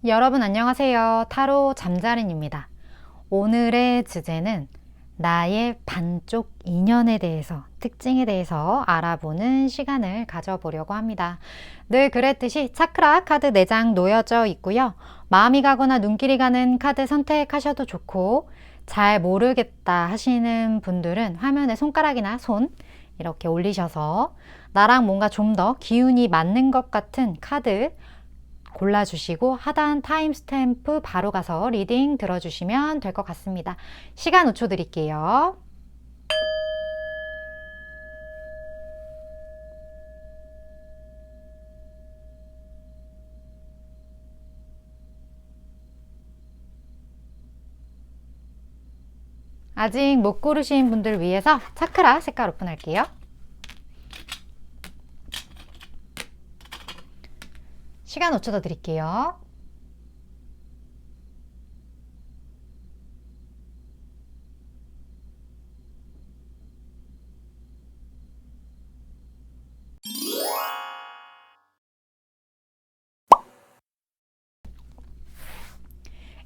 여러분 안녕하세요. 타로 잠자린입니다. 오늘의 주제는 나의 반쪽 인연에 대해서, 특징에 대해서 알아보는 시간을 가져보려고 합니다. 늘 그랬듯이 차크라 카드 4장 놓여져 있고요. 마음이 가거나 눈길이 가는 카드 선택하셔도 좋고, 잘 모르겠다 하시는 분들은 화면에 손가락이나 손 이렇게 올리셔서 나랑 뭔가 좀 더 기운이 맞는 것 같은 카드 골라주시고 하단 타임스탬프 바로 가서 리딩 들어주시면 될 것 같습니다. 시간 5초 드릴게요. 아직 못 고르신 분들 위해서 차크라 색깔 오픈할게요. 시간 5초 더 드릴게요.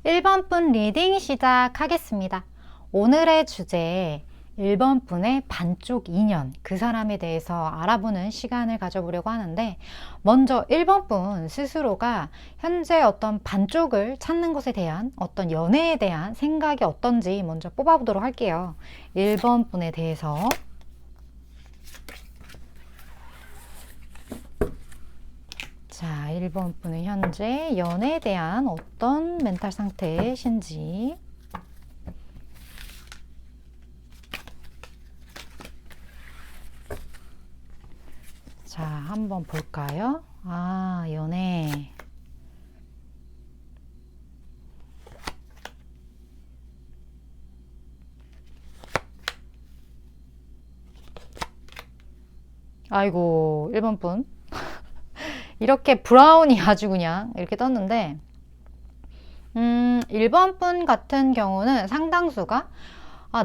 (1번) 분 리딩 시작하겠습니다. 오늘의 주제 1번 분의 반쪽 인연, 그 사람에 대해서 알아보는 시간을 가져보려고 하는데, 먼저 1번 분 스스로가 현재 어떤 반쪽을 찾는 것에 대한 어떤 연애에 대한 생각이 어떤지 먼저 뽑아보도록 할게요. 1번 분에 대해서. 자, 1번 분의 현재 연애에 대한 어떤 멘탈 상태이신지. 자, 한번 볼까요? 아, 연애. 아이고, 1번 분. 이렇게 브라운이 아주 그냥 이렇게 떴는데, 1번 분 같은 경우는 상당수가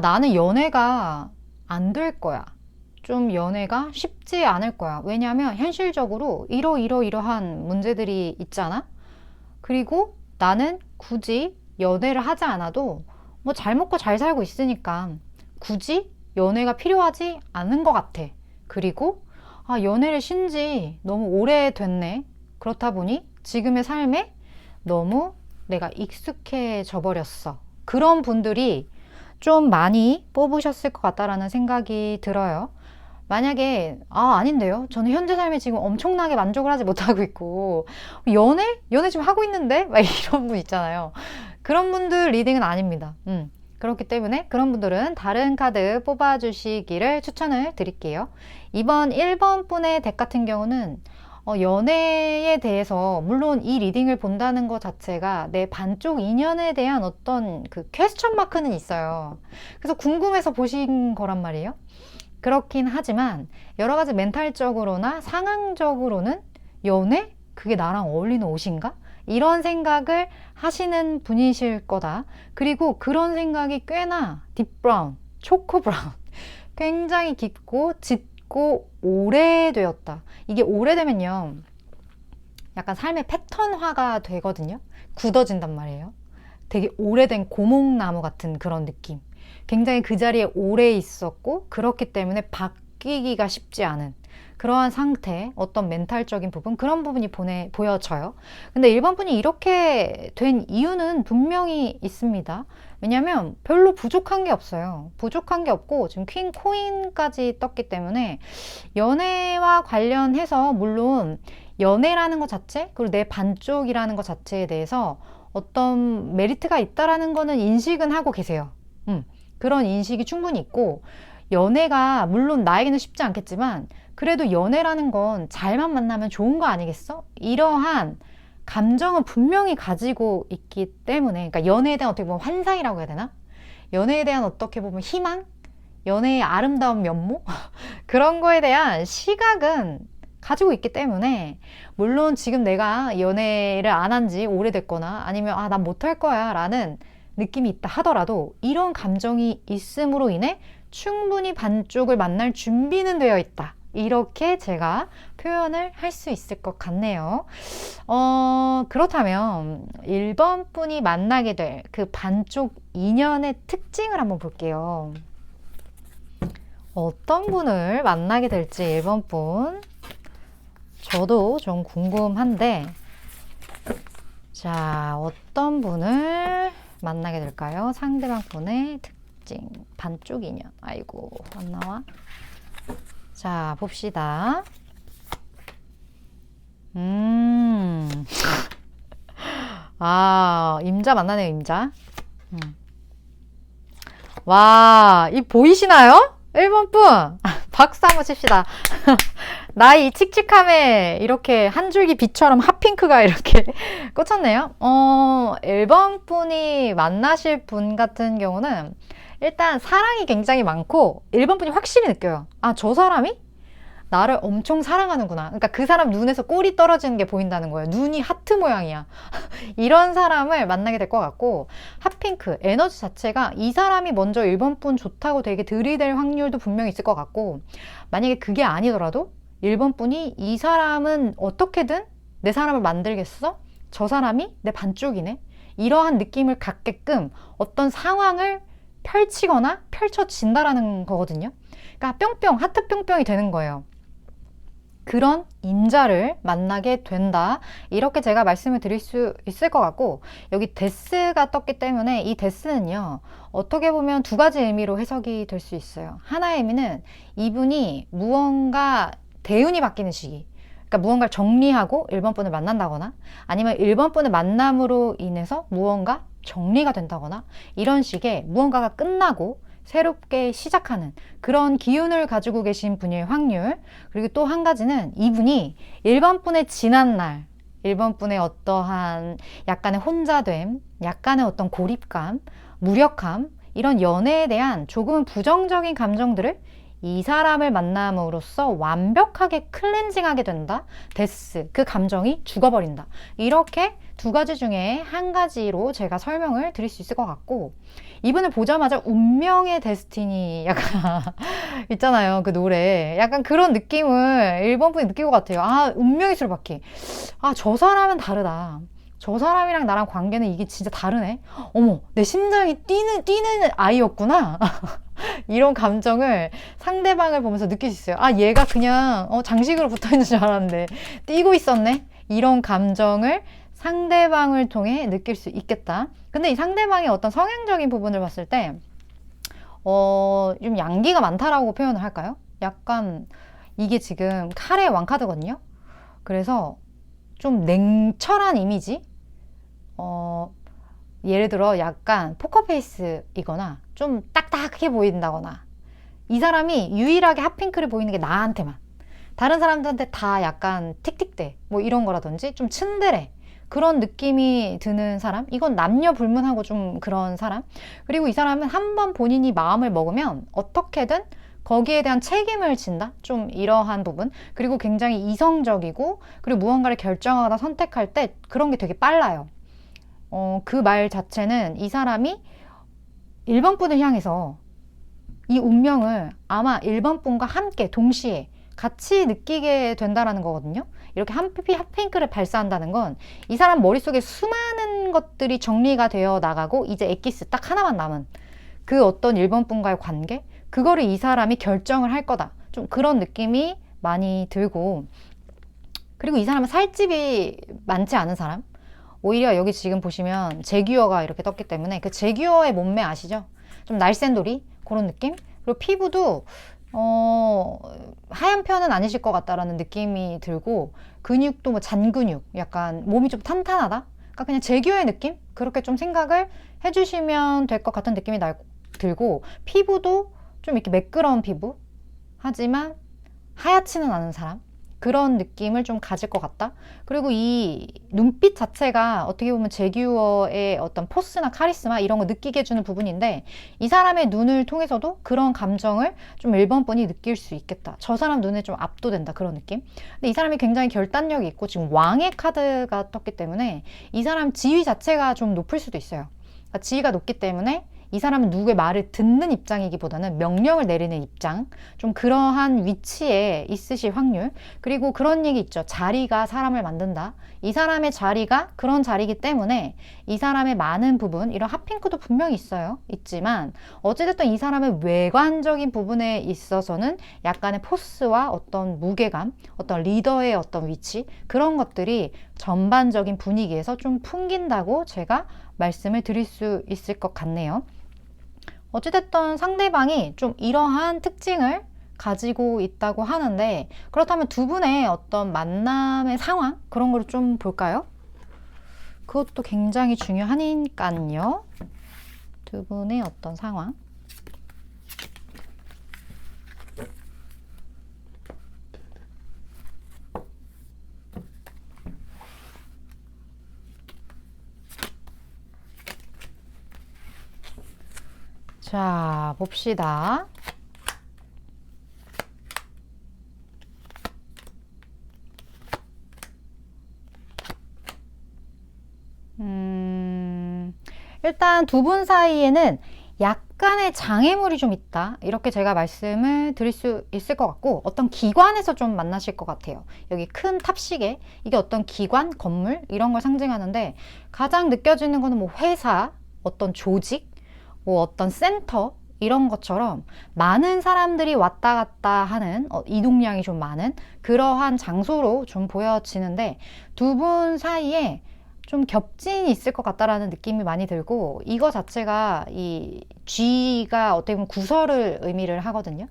나는 연애가 안 될 거야. 좀 연애가 쉽지 않을 거야. 왜냐하면 현실적으로 이러한 문제들이 있잖아. 그리고 나는 굳이 연애를 하지 않아도 뭐 잘 먹고 잘 살고 있으니까 굳이 연애가 필요하지 않은 것 같아. 그리고 연애를 쉰 지 너무 오래됐네. 그렇다 보니 지금의 삶에 너무 내가 익숙해져 버렸어. 그런 분들이 좀 많이 뽑으셨을 것 같다라는 생각이 들어요. 만약에 아닌데요, 저는 현재 삶에 지금 엄청나게 만족을 하지 못하고 있고 연애 지금 하고 있는데 막 이런 분 있잖아요. 그런 분들 리딩은 아닙니다. 그렇기 때문에 그런 분들은 다른 카드 뽑아주시기를 추천을 드릴게요. 이번 1번 분의 덱 같은 경우는 연애에 대해서, 물론 이 리딩을 본다는 것 자체가 내 반쪽 인연에 대한 어떤 그 퀘스천 마크는 있어요. 그래서 궁금해서 보신 거란 말이에요. 그렇긴 하지만 여러 가지 멘탈적으로나 상황적으로는 연애? 그게 나랑 어울리는 옷인가? 이런 생각을 하시는 분이실 거다. 그리고 그런 생각이 꽤나 딥브라운, 초코브라운, 굉장히 깊고 짙고 오래되었다. 이게 오래되면요, 약간 삶의 패턴화가 되거든요. 굳어진단 말이에요. 되게 오래된 고목나무 같은 그런 느낌. 굉장히 그 자리에 오래 있었고, 그렇기 때문에 바뀌기가 쉽지 않은 그러한 상태, 어떤 멘탈적인 부분, 그런 부분이 보여져요. 근데 1번 분이 이렇게 된 이유는 분명히 있습니다. 왜냐면 별로 부족한 게 없어요. 부족한 게 없고 지금 퀸 코인까지 떴기 때문에 연애와 관련해서, 물론 연애라는 것 자체, 그리고 내 반쪽이라는 것 자체에 대해서 어떤 메리트가 있다라는 거는 인식은 하고 계세요. 그런 인식이 충분히 있고, 연애가 물론 나에게는 쉽지 않겠지만 그래도 연애라는 건 잘만 만나면 좋은 거 아니겠어? 이러한 감정은 분명히 가지고 있기 때문에, 그러니까 연애에 대한 어떻게 보면 환상이라고 해야 되나? 연애에 대한 어떻게 보면 희망? 연애의 아름다운 면모? 그런 거에 대한 시각은 가지고 있기 때문에, 물론 지금 내가 연애를 안 한 지 오래됐거나 아니면 난 못할 거야 라는 느낌이 있다 하더라도, 이런 감정이 있음으로 인해 충분히 반쪽을 만날 준비는 되어 있다. 이렇게 제가 표현을 할 수 있을 것 같네요. 그렇다면 1번 분이 만나게 될 그 반쪽 인연의 특징을 한번 볼게요. 어떤 분을 만나게 될지 1번 분. 저도 좀 궁금한데, 자, 어떤 분을 만나게 될까요? 상대방 분의 특징, 반쪽 인연. 아이고, 안 나와. 자, 봅시다. 임자 만나네요, 임자. 와, 이 보이시나요? 1번 분! 박수 한번 칩시다. 나의 칙칙함에 이렇게 한 줄기 빛처럼 핫핑크가 이렇게 꽂혔네요. 1번 분이 만나실 분 같은 경우는 일단 사랑이 굉장히 많고 1번 분이 확실히 느껴요. 아, 저 사람이 나를 엄청 사랑하는구나. 그러니까 그 사람 눈에서 꼴이 떨어지는 게 보인다는 거예요. 눈이 하트 모양이야. 이런 사람을 만나게 될 것 같고, 핫핑크 에너지 자체가 이 사람이 먼저 1번 분 좋다고 되게 들이댈 확률도 분명히 있을 것 같고, 만약에 그게 아니더라도 1번 분이 이 사람은 어떻게든 내 사람을 만들겠어? 저 사람이 내 반쪽이네? 이러한 느낌을 갖게끔 어떤 상황을 펼치거나 펼쳐진다라는 거거든요. 그러니까 뿅뿅, 하트 뿅뿅이 되는 거예요. 그런 임자를 만나게 된다. 이렇게 제가 말씀을 드릴 수 있을 것 같고, 여기 데스가 떴기 때문에 이 데스는요, 어떻게 보면 두 가지 의미로 해석이 될 수 있어요. 하나의 의미는 이분이 무언가 대운이 바뀌는 시기, 그러니까 무언가를 정리하고 1번 분을 만난다거나, 아니면 1번 분을 만남으로 인해서 무언가 정리가 된다거나, 이런 식의 무언가가 끝나고 새롭게 시작하는 그런 기운을 가지고 계신 분일 확률. 그리고 또 한 가지는 이분이 1번 분의 지난 날, 1번 분의 어떠한 약간의 혼자됨, 약간의 어떤 고립감, 무력함, 이런 연애에 대한 조금은 부정적인 감정들을 이 사람을 만남으로써 완벽하게 클렌징하게 된다. 데스, 그 감정이 죽어버린다. 이렇게 두 가지 중에 한 가지로 제가 설명을 드릴 수 있을 것 같고, 이분을 보자마자 운명의 데스티니 약간 있잖아요, 그 노래. 약간 그런 느낌을 1번 분이 느낄 것 같아요. 아, 운명의 수레바퀴. 아, 저 사람은 다르다. 저 사람이랑 나랑 관계는 이게 진짜 다르네. 어머, 내 심장이 뛰는 아이였구나. 이런 감정을 상대방을 보면서 느낄 수 있어요. 아, 얘가 그냥 장식으로 붙어있는 줄 알았는데 뛰고 있었네. 이런 감정을 상대방을 통해 느낄 수 있겠다. 근데 이 상대방의 어떤 성향적인 부분을 봤을 때 좀 양기가 많다라고 표현을 할까요? 약간 이게 지금 칼의 왕카드거든요. 그래서 좀 냉철한 이미지? 예를 들어 약간 포커페이스이거나 좀 딱딱해 보인다거나, 이 사람이 유일하게 핫핑크를 보이는 게 나한테만, 다른 사람들한테 다 약간 틱틱대 뭐 이런 거라든지 좀 츤데레 그런 느낌이 드는 사람. 이건 남녀 불문하고 좀 그런 사람. 그리고 이 사람은 한번 본인이 마음을 먹으면 어떻게든 거기에 대한 책임을 진다? 좀 이러한 부분. 그리고 굉장히 이성적이고, 그리고 무언가를 결정하거나 선택할 때 그런 게 되게 빨라요. 그 말 자체는 이 사람이 1번 분을 향해서 이 운명을 아마 1번 분과 함께 동시에 같이 느끼게 된다라는 거거든요. 이렇게 핫핑크를 발사한다는 건 이 사람 머릿속에 수많은 것들이 정리가 되어 나가고 이제 엑기스 딱 하나만 남은 그 어떤 1번 분과의 관계, 그거를 이 사람이 결정을 할 거다. 좀 그런 느낌이 많이 들고, 그리고 이 사람은 살집이 많지 않은 사람. 오히려 여기 지금 보시면 제규어가 이렇게 떴기 때문에 그 제규어의 몸매 아시죠? 좀 날쌘돌이 그런 느낌? 그리고 피부도 하얀 편은 아니실 것 같다라는 느낌이 들고, 근육도 뭐 잔근육, 약간 몸이 좀 탄탄하다? 그러니까 그냥 제규어의 느낌? 그렇게 좀 생각을 해주시면 될 것 같은 느낌이 들고, 피부도 좀 이렇게 매끄러운 피부? 하지만 하얗지는 않은 사람? 그런 느낌을 좀 가질 것 같다. 그리고 이 눈빛 자체가 어떻게 보면 제규어의 어떤 포스나 카리스마 이런 거 느끼게 해주는 부분인데, 이 사람의 눈을 통해서도 그런 감정을 좀 1번 분이 느낄 수 있겠다. 저 사람 눈에 좀 압도된다, 그런 느낌. 근데 이 사람이 굉장히 결단력이 있고 지금 왕의 카드가 떴기 때문에 이 사람 지위 자체가 좀 높을 수도 있어요. 그러니까 지위가 높기 때문에 이 사람은 누구의 말을 듣는 입장이기보다는 명령을 내리는 입장, 좀 그러한 위치에 있으실 확률. 그리고 그런 얘기 있죠. 자리가 사람을 만든다. 이 사람의 자리가 그런 자리이기 때문에 이 사람의 많은 부분, 이런 핫핑크도 분명히 있어요. 있지만 어찌됐든 이 사람의 외관적인 부분에 있어서는 약간의 포스와 어떤 무게감, 어떤 리더의 어떤 위치, 그런 것들이 전반적인 분위기에서 좀 풍긴다고 제가 말씀을 드릴 수 있을 것 같네요. 어찌됐든 상대방이 좀 이러한 특징을 가지고 있다고 하는데, 그렇다면 두 분의 어떤 만남의 상황, 그런 걸 좀 볼까요? 그것도 굉장히 중요하니까요. 두 분의 어떤 상황. 자, 봅시다. 일단 두 분 사이에는 약간의 장애물이 좀 있다. 이렇게 제가 말씀을 드릴 수 있을 것 같고, 어떤 기관에서 좀 만나실 것 같아요. 여기 큰 탑시계, 이게 어떤 기관, 건물, 이런 걸 상징하는데, 가장 느껴지는 거는 뭐 회사, 어떤 조직, 뭐 어떤 센터, 이런 것처럼 많은 사람들이 왔다 갔다 하는, 이동량이 좀 많은 그러한 장소로 좀 보여지는데, 두 분 사이에 좀 겹진이 있을 것 같다라는 느낌이 많이 들고, 이거 자체가 이 G가 어떻게 보면 구설을 의미를 하거든요.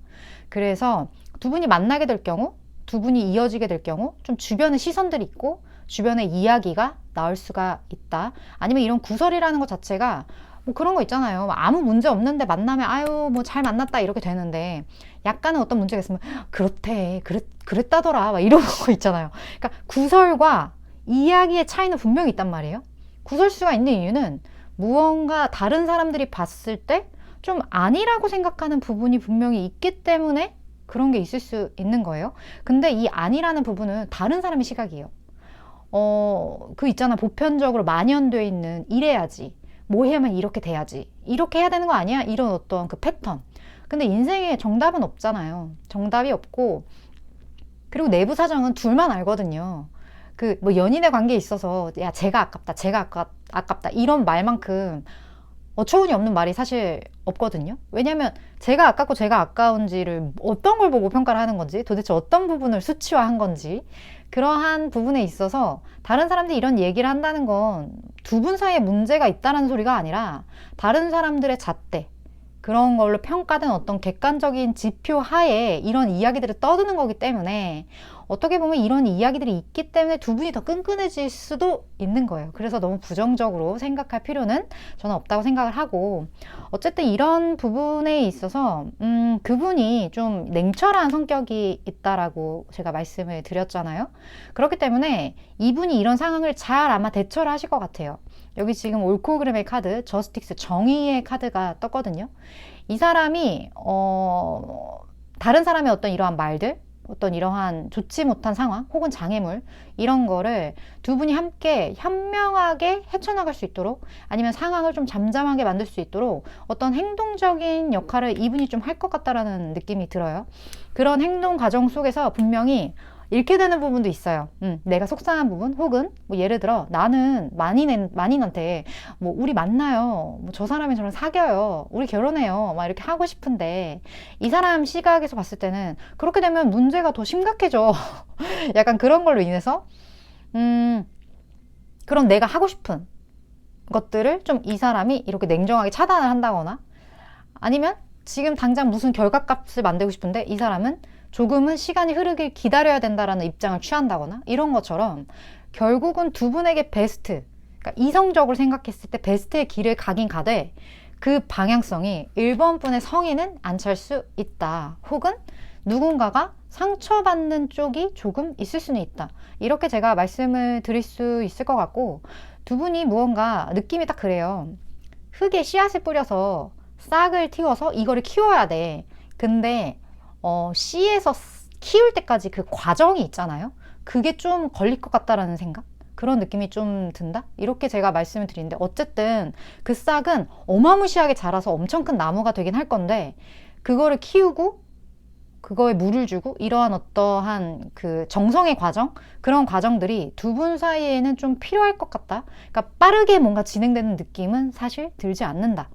그래서 두 분이 만나게 될 경우, 두 분이 이어지게 될 경우 좀 주변에 시선들이 있고 주변에 이야기가 나올 수가 있다. 아니면 이런 구설이라는 것 자체가 뭐 그런 거 있잖아요. 아무 문제 없는데 만나면 아유 뭐 잘 만났다 이렇게 되는데, 약간은 어떤 문제가 있으면 그렇대, 그랬다더라 막 이런 거 있잖아요. 그러니까 구설과 이야기의 차이는 분명히 있단 말이에요. 구설수가 있는 이유는 무언가 다른 사람들이 봤을 때 좀 아니라고 생각하는 부분이 분명히 있기 때문에 그런 게 있을 수 있는 거예요. 근데 이 아니라는 부분은 다른 사람의 시각이에요. 그 있잖아, 보편적으로 만연되어 있는 이래야지, 뭐 하면 이렇게 돼야지, 이렇게 해야 되는 거 아니야? 이런 어떤 그 패턴. 근데 인생에 정답은 없잖아요. 정답이 없고, 그리고 내부 사정은 둘만 알거든요. 그 뭐 연인의 관계에 있어서 야 제가 아깝다, 아깝다 이런 말만큼 어처구니 없는 말이 사실 없거든요. 왜냐면 제가 아깝고 제가 아까운지를 어떤 걸 보고 평가를 하는 건지, 도대체 어떤 부분을 수치화한 건지, 그러한 부분에 있어서 다른 사람들이 이런 얘기를 한다는 건 두 분 사이에 문제가 있다는 소리가 아니라 다른 사람들의 잣대, 그런 걸로 평가된 어떤 객관적인 지표 하에 이런 이야기들을 떠드는 거기 때문에, 어떻게 보면 이런 이야기들이 있기 때문에 두 분이 더 끈끈해질 수도 있는 거예요. 그래서 너무 부정적으로 생각할 필요는 저는 없다고 생각을 하고, 어쨌든 이런 부분에 있어서 그분이 좀 냉철한 성격이 있다라고 제가 말씀을 드렸잖아요. 그렇기 때문에 이분이 이런 상황을 잘 아마 대처를 하실 것 같아요. 여기 지금 올코그램의 카드, 저스틱스, 정의의 카드가 떴거든요. 이 사람이 다른 사람의 어떤 이러한 말들, 어떤 이러한 좋지 못한 상황 혹은 장애물, 이런 거를 두 분이 함께 현명하게 헤쳐나갈 수 있도록, 아니면 상황을 좀 잠잠하게 만들 수 있도록 어떤 행동적인 역할을 이분이 좀 할 것 같다라는 느낌이 들어요. 그런 행동 과정 속에서 분명히 잃게 되는 부분도 있어요. 내가 속상한 부분, 혹은 뭐 예를 들어 나는 만인한테 뭐 우리 만나요, 뭐 저 사람이 저랑 사귀어요, 우리 결혼해요 막 이렇게 하고 싶은데, 이 사람 시각에서 봤을 때는 그렇게 되면 문제가 더 심각해져. 약간 그런 걸로 인해서 그럼 내가 하고 싶은 것들을 좀 이 사람이 이렇게 냉정하게 차단을 한다거나, 아니면 지금 당장 무슨 결과값을 만들고 싶은데 이 사람은 조금은 시간이 흐르길 기다려야 된다라는 입장을 취한다거나, 이런 것처럼 결국은 두 분에게 베스트, 그러니까 이성적으로 생각했을 때 베스트의 길을 가긴 가되, 그 방향성이 1번 분의 성의는 안 찰 수 있다, 혹은 누군가가 상처받는 쪽이 조금 있을 수는 있다, 이렇게 제가 말씀을 드릴 수 있을 것 같고, 두 분이 무언가 느낌이 딱 그래요. 흙에 씨앗을 뿌려서 싹을 틔워서 이거를 키워야 돼. 근데 씨에서 키울 때까지 그 과정이 있잖아요. 그게 좀 걸릴 것 같다라는 생각? 그런 느낌이 좀 든다? 이렇게 제가 말씀을 드리는데, 어쨌든 그 싹은 어마무시하게 자라서 엄청 큰 나무가 되긴 할 건데, 그거를 키우고 그거에 물을 주고 이러한 어떠한 그 정성의 과정, 그런 과정들이 두 분 사이에는 좀 필요할 것 같다. 그러니까 빠르게 뭔가 진행되는 느낌은 사실 들지 않는다.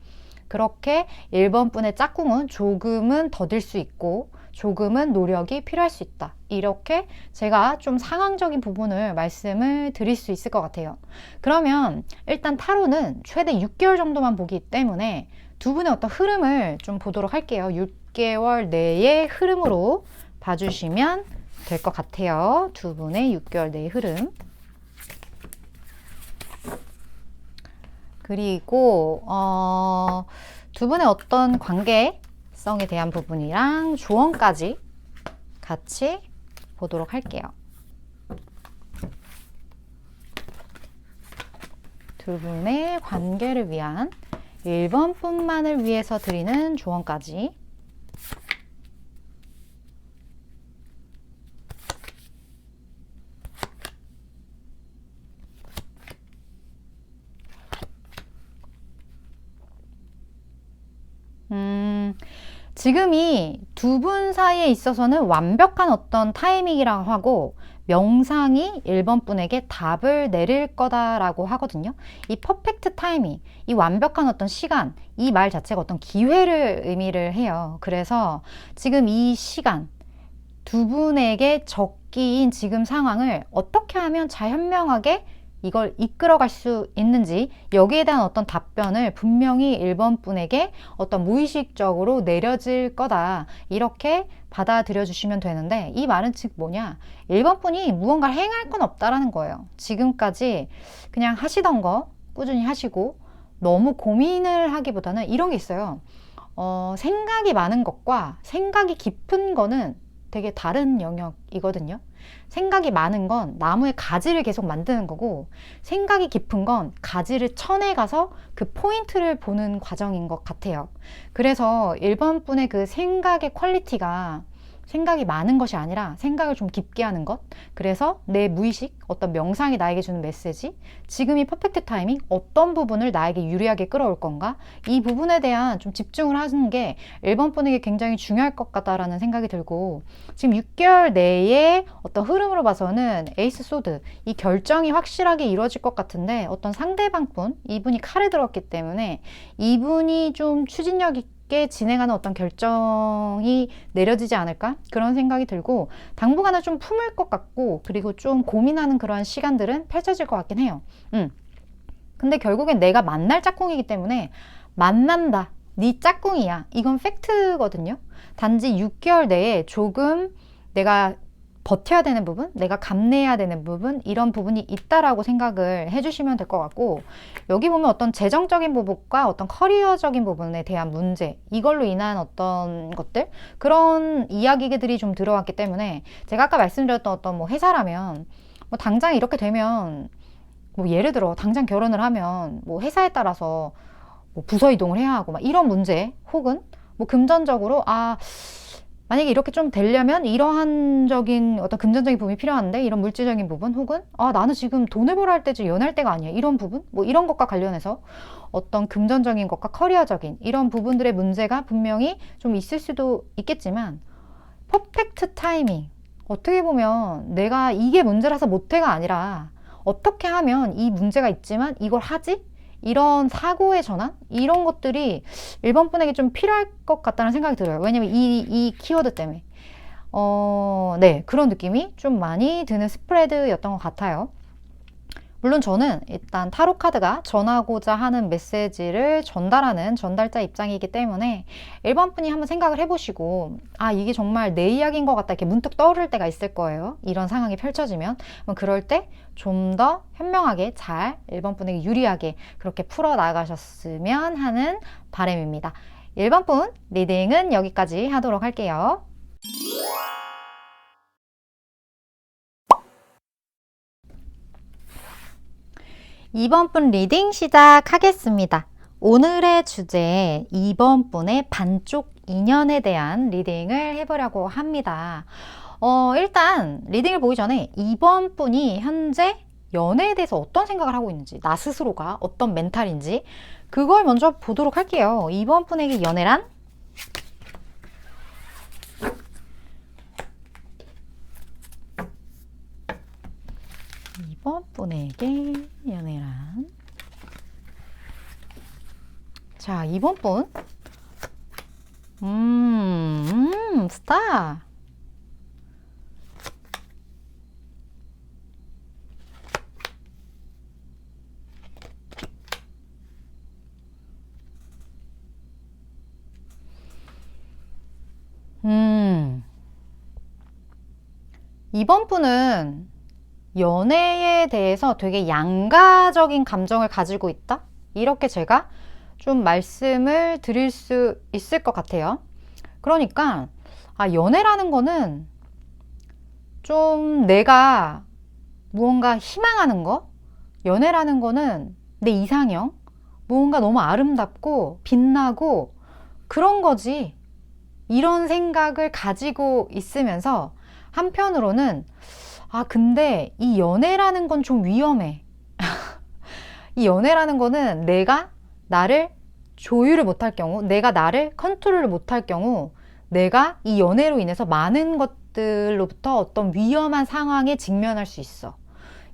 그렇게 1번 분의 짝꿍은 조금은 더딜 수 있고 조금은 노력이 필요할 수 있다. 이렇게 제가 좀 상황적인 부분을 말씀을 드릴 수 있을 것 같아요. 그러면 일단 타로는 최대 6개월 정도만 보기 때문에 두 분의 어떤 흐름을 좀 보도록 할게요. 6개월 내의 흐름으로 봐주시면 될 것 같아요. 두 분의 6개월 내의 흐름. 그리고 두 분의 어떤 관계성에 대한 부분이랑 조언까지 같이 보도록 할게요. 두 분의 관계를 위한 1번 뿐만을 위해서 드리는 조언까지. 지금이 두 분 사이에 있어서는 완벽한 어떤 타이밍이라고 하고, 명상이 1번 분에게 답을 내릴 거다라고 하거든요. 이 퍼펙트 타이밍, 이 완벽한 어떤 시간, 이 말 자체가 어떤 기회를 의미를 해요. 그래서 지금 이 시간, 두 분에게 적기인 지금 상황을 어떻게 하면 잘 현명하게 이걸 이끌어갈 수 있는지, 여기에 대한 어떤 답변을 분명히 1번 분에게 어떤 무의식적으로 내려질 거다, 이렇게 받아들여 주시면 되는데, 이 말은 즉 뭐냐, 1번 분이 무언가를 행할 건 없다라는 거예요. 지금까지 그냥 하시던 거 꾸준히 하시고 너무 고민을 하기보다는 이런 게 있어요. 생각이 많은 것과 생각이 깊은 거는 되게 다른 영역이거든요. 생각이 많은 건 나무의 가지를 계속 만드는 거고, 생각이 깊은 건 가지를 쳐내가서 그 포인트를 보는 과정인 것 같아요. 그래서 1번 분의 그 생각의 퀄리티가 생각이 많은 것이 아니라 생각을 좀 깊게 하는 것. 그래서 내 무의식, 어떤 명상이 나에게 주는 메시지, 지금이 퍼펙트 타이밍, 어떤 부분을 나에게 유리하게 끌어올 건가, 이 부분에 대한 좀 집중을 하는 게 1번 분에게 굉장히 중요할 것 같다라는 생각이 들고, 지금 6개월 내에 어떤 흐름으로 봐서는 에이스 소드, 이 결정이 확실하게 이루어질 것 같은데, 어떤 상대방 분, 이분이 칼에 들었기 때문에 이분이 좀 추진력 있게 진행하는 어떤 결정이 내려지지 않을까, 그런 생각이 들고, 당분간은 좀 품을 것 같고, 그리고 좀 고민하는 그러한 시간들은 펼쳐질 것 같긴 해요. 근데 결국엔 내가 만날 짝꿍이기 때문에 만난다, 네 짝꿍이야, 이건 팩트거든요. 단지 6개월 내에 조금 내가 버텨야 되는 부분, 내가 감내해야 되는 부분, 이런 부분이 있다라고 생각을 해주시면 될 것 같고, 여기 보면 어떤 재정적인 부분과 어떤 커리어적인 부분에 대한 문제, 이걸로 인한 어떤 것들, 그런 이야기들이 좀 들어왔기 때문에, 제가 아까 말씀드렸던 어떤 뭐 회사라면 뭐 당장 이렇게 되면, 뭐 예를 들어 당장 결혼을 하면 뭐 회사에 따라서 뭐 부서 이동을 해야 하고 막 이런 문제, 혹은 뭐 금전적으로 만약에 이렇게 좀 되려면 이러한적인 어떤 금전적인 부분이 필요한데, 이런 물질적인 부분, 혹은 나는 지금 돈을 벌어야 할 때지 연애할 때가 아니야, 이런 부분, 뭐 이런 것과 관련해서 어떤 금전적인 것과 커리어적인 이런 부분들의 문제가 분명히 좀 있을 수도 있겠지만, 퍼펙트 타이밍, 어떻게 보면 내가 이게 문제라서 못해가 아니라 어떻게 하면 이 문제가 있지만 이걸 하지? 이런 사고의 전환? 이런 것들이 1번 분에게 좀 필요할 것 같다는 생각이 들어요. 왜냐면 이 키워드 때문에. 네, 그런 느낌이 좀 많이 드는 스프레드였던 것 같아요. 물론 저는 일단 타로 카드가 전하고자 하는 메시지를 전달하는 전달자 입장이기 때문에 1번 분이 한번 생각을 해보시고, 이게 정말 내 이야기인 것 같다, 이렇게 문득 떠오를 때가 있을 거예요. 이런 상황이 펼쳐지면. 그럴 때 좀 더 현명하게 잘 1번 분에게 유리하게 그렇게 풀어나가셨으면 하는 바람입니다. 1번 분 리딩은 여기까지 하도록 할게요. 2번 분 리딩 시작하겠습니다. 오늘의 주제 2번 분의 반쪽 인연에 대한 리딩을 해보려고 합니다. 일단 리딩을 보기 전에 2번 분이 현재 연애에 대해서 어떤 생각을 하고 있는지, 나 스스로가 어떤 멘탈인지, 그걸 먼저 보도록 할게요. 이번 분에게 연애란? 이번 분에게 연애란? 자, 이번 분. 스타. 이번 분은 연애에 대해서 되게 양가적인 감정을 가지고 있다? 이렇게 제가 좀 말씀을 드릴 수 있을 것 같아요. 그러니까, 연애라는 거는 좀 내가 무언가 희망하는 거? 연애라는 거는 내 이상형? 무언가 너무 아름답고 빛나고 그런 거지. 이런 생각을 가지고 있으면서 한편으로는 근데 이 연애라는 건 좀 위험해. 이 연애라는 거는 내가 나를 조율을 못할 경우, 내가 나를 컨트롤을 못할 경우, 내가 이 연애로 인해서 많은 것들로부터 어떤 위험한 상황에 직면할 수 있어.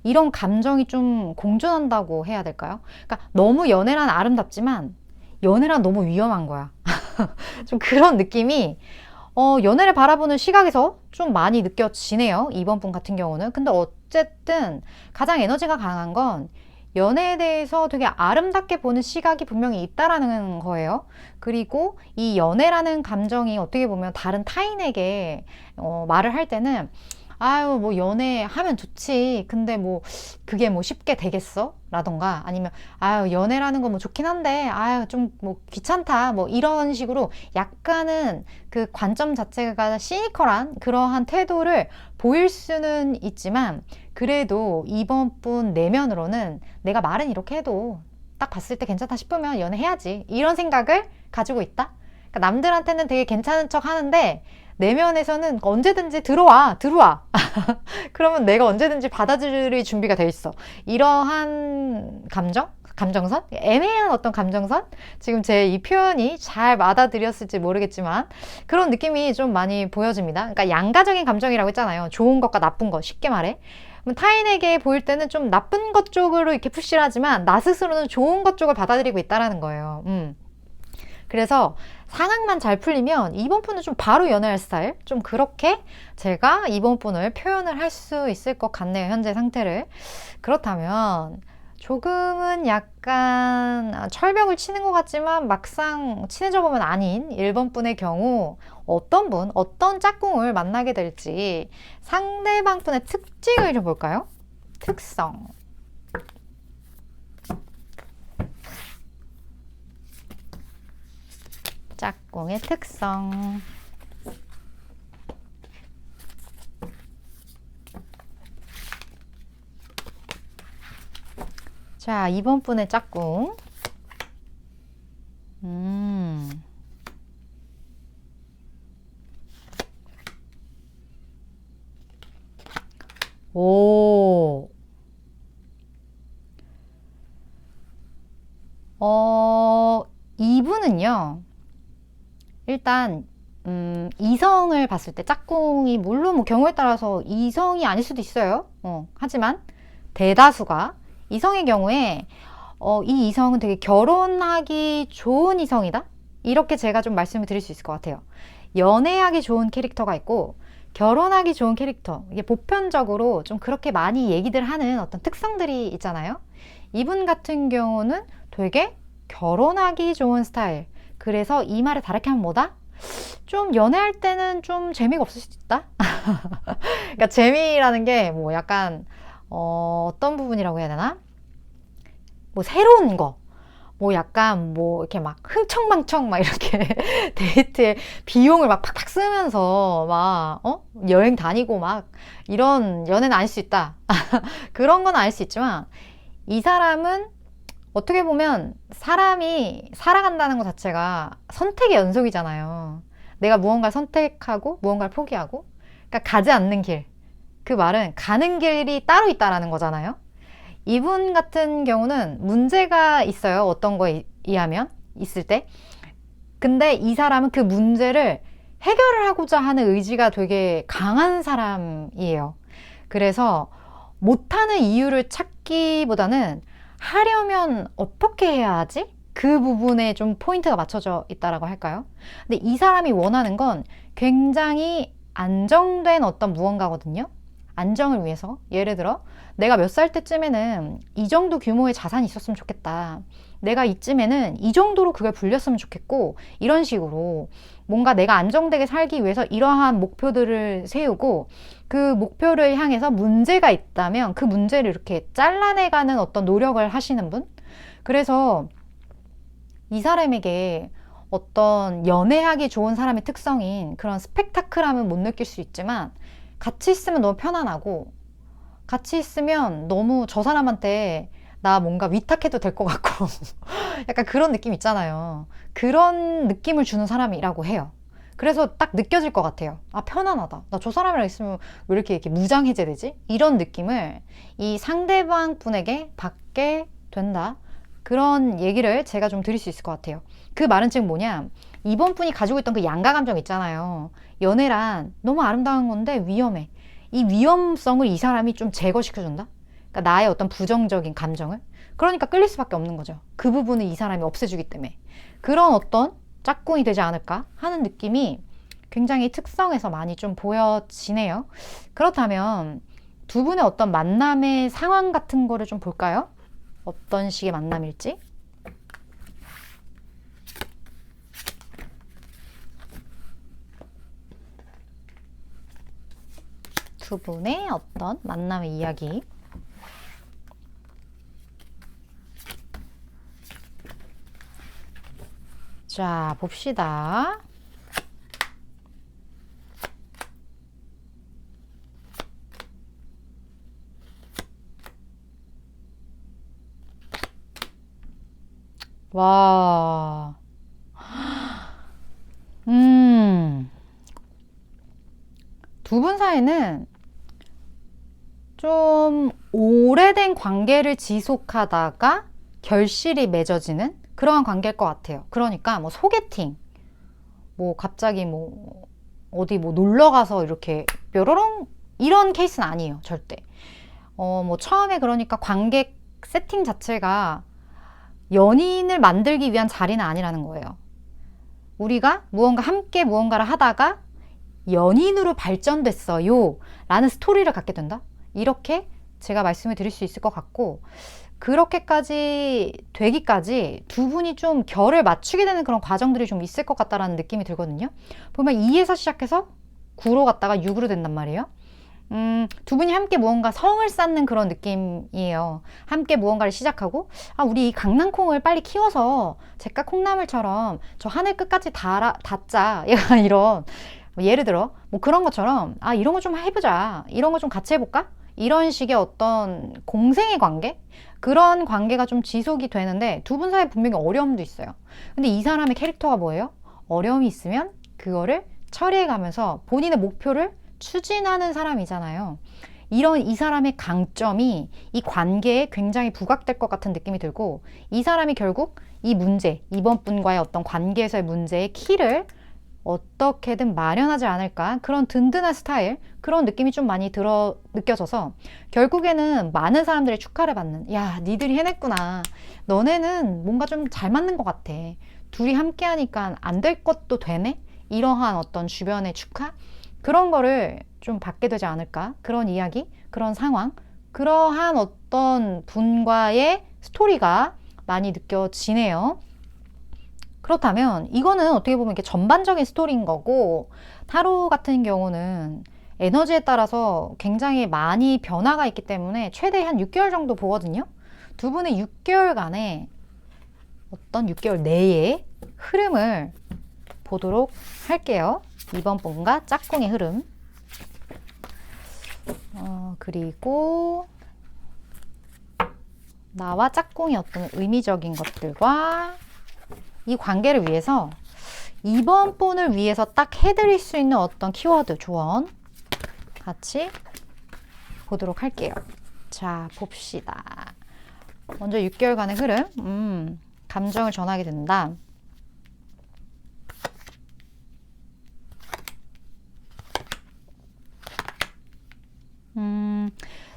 이런 감정이 좀 공존한다고 해야 될까요? 그러니까 너무 연애란 아름답지만 연애란 너무 위험한 거야. 좀 그런 느낌이 연애를 바라보는 시각에서 좀 많이 느껴지네요. 이번 분 같은 경우는. 근데 어쨌든 가장 에너지가 강한 건 연애에 대해서 되게 아름답게 보는 시각이 분명히 있다라는 거예요. 그리고 이 연애라는 감정이 어떻게 보면 다른 타인에게 말을 할 때는 아유, 뭐 연애하면 좋지. 근데 뭐 그게 뭐 쉽게 되겠어? 라던가 아니면 아유, 연애라는 거 뭐 좋긴 한데 아유, 좀 뭐 귀찮다. 뭐 이런 식으로 약간은 그 관점 자체가 시니컬한 그러한 태도를 보일 수는 있지만 그래도 이번 분 내면으로는 내가 말은 이렇게 해도 딱 봤을 때 괜찮다 싶으면 연애해야지. 이런 생각을 가지고 있다. 그러니까 남들한테는 되게 괜찮은 척 하는데 내면에서는 언제든지 들어와. 그러면 내가 언제든지 받아들일 준비가 돼 있어. 이러한 감정선? 애매한 어떤 감정선? 지금 제 이 표현이 잘 받아들였을지 모르겠지만 그런 느낌이 좀 많이 보여집니다. 그러니까 양가적인 감정이라고 했잖아요. 좋은 것과 나쁜 것, 쉽게 말해. 타인에게 보일 때는 좀 나쁜 것 쪽으로 이렇게 푸시를 하지만 나 스스로는 좋은 것 쪽을 받아들이고 있다라는 거예요. 그래서 상황만 잘 풀리면 이번 분은 좀 바로 연애할 스타일? 좀 그렇게 제가 이번 분을 표현을 할 수 있을 것 같네요. 현재 상태를. 그렇다면 조금은 약간 철벽을 치는 것 같지만 막상 친해져 보면 아닌 1번 분의 경우 어떤 분, 어떤 짝꿍을 만나게 될지 상대방 분의 특징을 좀 볼까요? 특성. 짝꿍의 특성. 자, 이번 분의 짝꿍. 오. 이분은요. 일단 이성을 봤을 때 짝꿍이 물론 뭐 경우에 따라서 이성이 아닐 수도 있어요. 하지만 대다수가 이성의 경우에 이 이성은 되게 결혼하기 좋은 이성이다? 이렇게 제가 좀 말씀을 드릴 수 있을 것 같아요. 연애하기 좋은 캐릭터가 있고 결혼하기 좋은 캐릭터. 이게 보편적으로 좀 그렇게 많이 얘기들 하는 어떤 특성들이 있잖아요. 이분 같은 경우는 되게 결혼하기 좋은 스타일. 그래서 이 말을 다르게 하면 뭐다? 좀 연애할 때는 좀 재미가 없을 수도 있다? 그러니까 재미라는 게 뭐 약간 어떤 부분이라고 해야 되나? 뭐 새로운 거. 뭐 약간 뭐 이렇게 막 흥청망청 막 이렇게 데이트에 비용을 막 팍팍 쓰면서 막 여행 다니고 막 이런 연애는 아닐 수 있다. 그런 건 아닐 수 있지만 이 사람은 어떻게 보면 사람이 살아간다는 것 자체가 선택의 연속이잖아요. 내가 무언가를 선택하고 무언가를 포기하고 그러니까 가지 않는 길. 그 말은 가는 길이 따로 있다라는 거잖아요. 이분 같은 경우는 문제가 있어요. 어떤 거에 의하면 있을 때. 근데 이 사람은 그 문제를 해결을 하고자 하는 의지가 되게 강한 사람이에요. 그래서 못하는 이유를 찾기보다는 하려면 어떻게 해야 하지? 그 부분에 좀 포인트가 맞춰져 있다라고 할까요? 근데 이 사람이 원하는 건 굉장히 안정된 어떤 무언가거든요. 안정을 위해서. 예를 들어 내가 몇 살 때쯤에는 이 정도 규모의 자산이 있었으면 좋겠다. 내가 이쯤에는 이 정도로 그걸 불렸으면 좋겠고, 이런 식으로 뭔가 내가 안정되게 살기 위해서 이러한 목표들을 세우고, 그 목표를 향해서 문제가 있다면 그 문제를 이렇게 잘라내가는 어떤 노력을 하시는 분? 그래서 이 사람에게 어떤 연애하기 좋은 사람의 특성인 그런 스펙타클함은 못 느낄 수 있지만, 같이 있으면 너무 편안하고, 같이 있으면 너무 저 사람한테 나 뭔가 위탁해도 될 것 같고 약간 그런 느낌 있잖아요. 그런 느낌을 주는 사람이라고 해요. 그래서 딱 느껴질 것 같아요. 아, 편안하다. 나 저 사람이랑 있으면 왜 이렇게 무장해제되지? 이런 느낌을 이 상대방 분에게 받게 된다. 그런 얘기를 제가 좀 드릴 수 있을 것 같아요. 그 말은 지금 뭐냐? 이번 분이 가지고 있던 그 양가 감정 있잖아요. 연애란 너무 아름다운 건데 위험해. 이 위험성을 이 사람이 좀 제거시켜준다? 그러니까 나의 어떤 부정적인 감정을. 그러니까 끌릴 수밖에 없는 거죠. 그 부분을 이 사람이 없애주기 때문에. 그런 어떤 짝꿍이 되지 않을까 하는 느낌이 굉장히 특성에서 많이 좀 보여지네요. 그렇다면 두 분의 어떤 만남의 상황 같은 거를 좀 볼까요? 어떤 식의 만남일지. 두 분의 어떤 만남의 이야기. 자, 봅시다. 와. 두 분 사이는 좀 오래된 관계를 지속하다가 결실이 맺어지는 그러한 관계일 것 같아요. 그러니까 뭐 소개팅, 뭐 갑자기 뭐 어디 뭐 놀러 가서 이렇게 뾰로롱 이런 케이스는 아니에요. 절대. 뭐 처음에 그러니까 관계 세팅 자체가 연인을 만들기 위한 자리는 아니라는 거예요. 우리가 무언가 함께 무언가를 하다가 연인으로 발전됐어요 라는 스토리를 갖게 된다. 이렇게 제가 말씀을 드릴 수 있을 것 같고, 그렇게까지 되기까지 두 분이 좀 결을 맞추게 되는 그런 과정들이 좀 있을 것 같다라는 느낌이 들거든요. 보면 2에서 시작해서 9로 갔다가 6으로 된단 말이에요. 두 분이 함께 무언가 성을 쌓는 그런 느낌이에요. 함께 무언가를 시작하고, 아, 우리 이 강낭콩을 빨리 키워서 제가 콩나물처럼 저 하늘 끝까지 닿자. 약간 이런, 예를 들어 뭐 그런 것처럼, 아, 이런 거 좀 해보자. 이런 거 좀 같이 해볼까? 이런 식의 어떤 공생의 관계? 그런 관계가 좀 지속이 되는데, 두 분 사이에 분명히 어려움도 있어요. 근데 이 사람의 캐릭터가 뭐예요? 어려움이 있으면 그거를 처리해가면서 본인의 목표를 추진하는 사람이잖아요. 이런 이 사람의 강점이 이 관계에 굉장히 부각될 것 같은 느낌이 들고, 이 사람이 결국 이 문제, 이번 분과의 어떤 관계에서의 문제의 키를 어떻게든 마련하지 않을까, 그런 든든한 스타일, 그런 느낌이 좀 많이 느껴져서 결국에는 많은 사람들의 축하를 받는, 야, 니들이 해냈구나, 너네는 뭔가 좀 잘 맞는 것 같아, 둘이 함께 하니까 안 될 것도 되네, 이러한 어떤 주변의 축하, 그런 거를 좀 받게 되지 않을까, 그런 이야기, 그런 상황, 그러한 어떤 분과의 스토리가 많이 느껴지네요. 그렇다면 이거는 어떻게 보면 이렇게 전반적인 스토리인 거고, 타로 같은 경우는 에너지에 따라서 굉장히 많이 변화가 있기 때문에 최대 한 6개월 정도 보거든요. 두 분의 6개월간의 어떤 6개월 내의 흐름을 보도록 할게요. 이번 분과 짝꿍의 흐름. 그리고 나와 짝꿍의 어떤 의미적인 것들과 이 관계를 위해서 이번 분을 위해서 딱 해드릴 수 있는 어떤 키워드 조언 같이 보도록 할게요. 자, 봅시다. 먼저 6개월간의 흐름, 감정을 전하게 된다.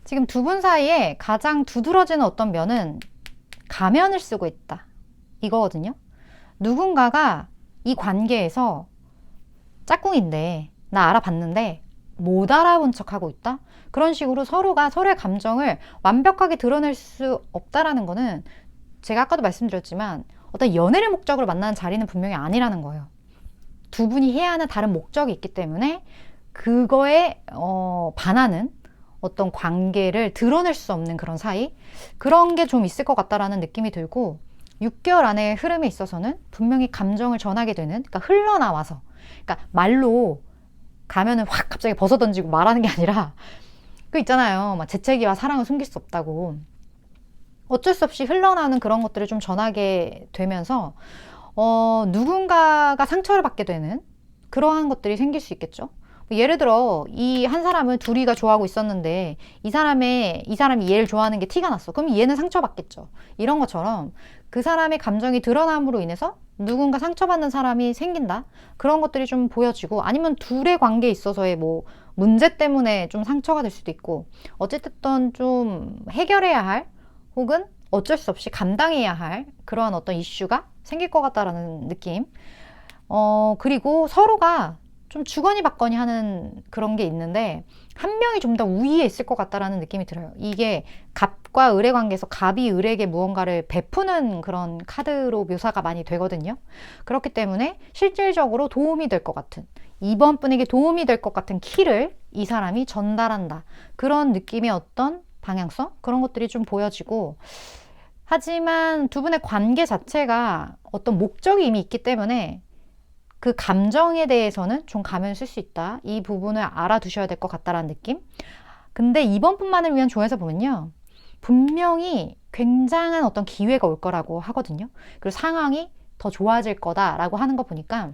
지금 두 분 사이에 가장 두드러지는 어떤 면은 가면을 쓰고 있다. 이거거든요. 누군가가 이 관계에서 짝꿍인데, 나 알아봤는데, 못 알아본 척 하고 있다? 그런 식으로 서로가 서로의 감정을 완벽하게 드러낼 수 없다라는 거는 제가 아까도 말씀드렸지만 어떤 연애를 목적으로 만나는 자리는 분명히 아니라는 거예요. 두 분이 해야 하는 다른 목적이 있기 때문에 그거에 반하는 어떤 관계를 드러낼 수 없는 그런 사이, 그런 게 좀 있을 것 같다라는 느낌이 들고, 6개월 안의 흐름에 있어서는 분명히 감정을 전하게 되는, 그러니까 흘러나와서, 그러니까 말로 가면은 확 갑자기 벗어던지고 말하는 게 아니라, 그 있잖아요, 막 재채기와 사랑을 숨길 수 없다고. 어쩔 수 없이 흘러나오는 그런 것들을 좀 전하게 되면서 누군가가 상처를 받게 되는 그러한 것들이 생길 수 있겠죠. 예를 들어 이 한 사람을 둘이가 좋아하고 있었는데 이 사람이 얘를 좋아하는 게 티가 났어. 그럼 얘는 상처받겠죠. 이런 것처럼 그 사람의 감정이 드러남으로 인해서 누군가 상처받는 사람이 생긴다. 그런 것들이 좀 보여지고, 아니면 둘의 관계에 있어서의 뭐 문제 때문에 좀 상처가 될 수도 있고, 어쨌든 좀 해결해야 할, 혹은 어쩔 수 없이 감당해야 할 그러한 어떤 이슈가 생길 것 같다라는 느낌. 그리고 서로가 좀 주거니 받거니 하는 그런 게 있는데, 한 명이 좀 더 우위에 있을 것 같다라는 느낌이 들어요. 이게 갑과 을의 관계에서 갑이 을에게 무언가를 베푸는 그런 카드로 묘사가 많이 되거든요. 그렇기 때문에 실질적으로 도움이 될 것 같은, 이번 분에게 도움이 될 것 같은 키를 이 사람이 전달한다. 그런 느낌의 어떤 방향성? 그런 것들이 좀 보여지고, 하지만 두 분의 관계 자체가 어떤 목적이 이미 있기 때문에 그 감정에 대해서는 좀 가면을 쓸 수 있다. 이 부분을 알아두셔야 될 것 같다라는 느낌. 근데 이번 분만을 위한 조에서 보면요, 분명히 굉장한 어떤 기회가 올 거라고 하거든요. 그리고 상황이 더 좋아질 거다라고 하는 거 보니까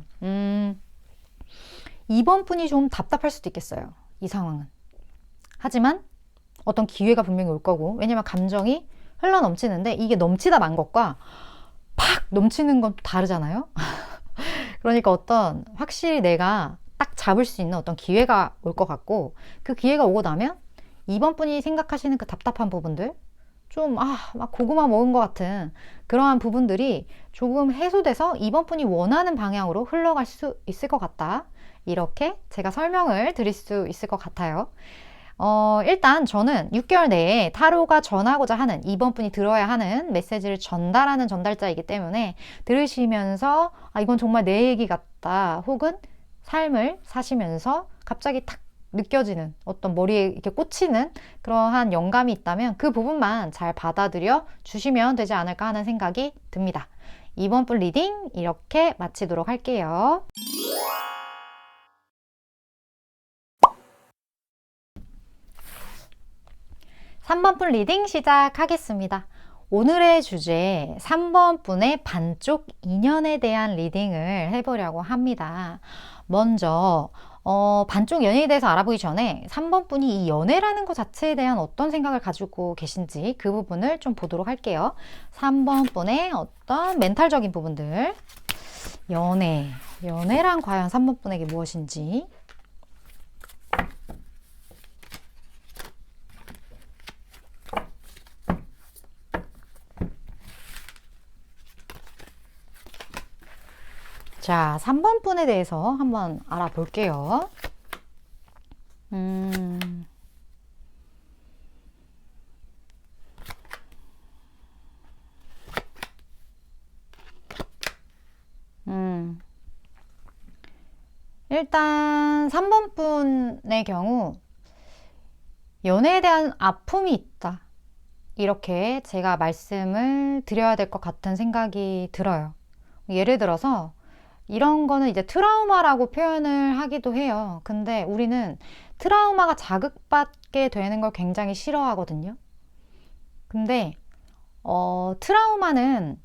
이번 분이 좀 답답할 수도 있겠어요. 이 상황은. 하지만 어떤 기회가 분명히 올 거고, 왜냐면 감정이 흘러 넘치는데 이게 넘치다 만 것과 팍 넘치는 건 또 다르잖아요. 그러니까 어떤 확실히 내가 딱 잡을 수 있는 어떤 기회가 올 것 같고, 그 기회가 오고 나면 이번 분이 생각하시는 그 답답한 부분들, 좀 막 고구마 먹은 것 같은 그러한 부분들이 조금 해소돼서 이번 분이 원하는 방향으로 흘러갈 수 있을 것 같다. 이렇게 제가 설명을 드릴 수 있을 것 같아요. 일단 저는 6개월 내에 타로가 전하고자 하는, 이번 분이 들어야 하는 메시지를 전달하는 전달자이기 때문에 들으시면서 이건 정말 내 얘기 같다, 혹은 삶을 사시면서 갑자기 탁 느껴지는, 어떤 머리에 이렇게 꽂히는 그러한 영감이 있다면 그 부분만 잘 받아들여 주시면 되지 않을까 하는 생각이 듭니다. 이번 분 리딩 이렇게 마치도록 할게요. 3번 분 리딩 시작하겠습니다. 오늘의 주제 3번 분의 반쪽 인연에 대한 리딩을 해보려고 합니다. 먼저 반쪽 연애에 대해서 알아보기 전에 3번 분이 이 연애라는 것 자체에 대한 어떤 생각을 가지고 계신지 그 부분을 좀 보도록 할게요. 3번 분의 어떤 멘탈적인 부분들, 연애란 과연 3번 분에게 무엇인지. 자, 3번 분에 대해서 한번 알아볼게요. 일단 3번 분의 경우 연애에 대한 아픔이 있다, 이렇게 제가 말씀을 드려야 될 것 같은 생각이 들어요. 예를 들어서 이런 거는 이제 트라우마라고 표현을 하기도 해요. 근데 우리는 트라우마가 자극받게 되는 걸 굉장히 싫어하거든요. 근데 트라우마는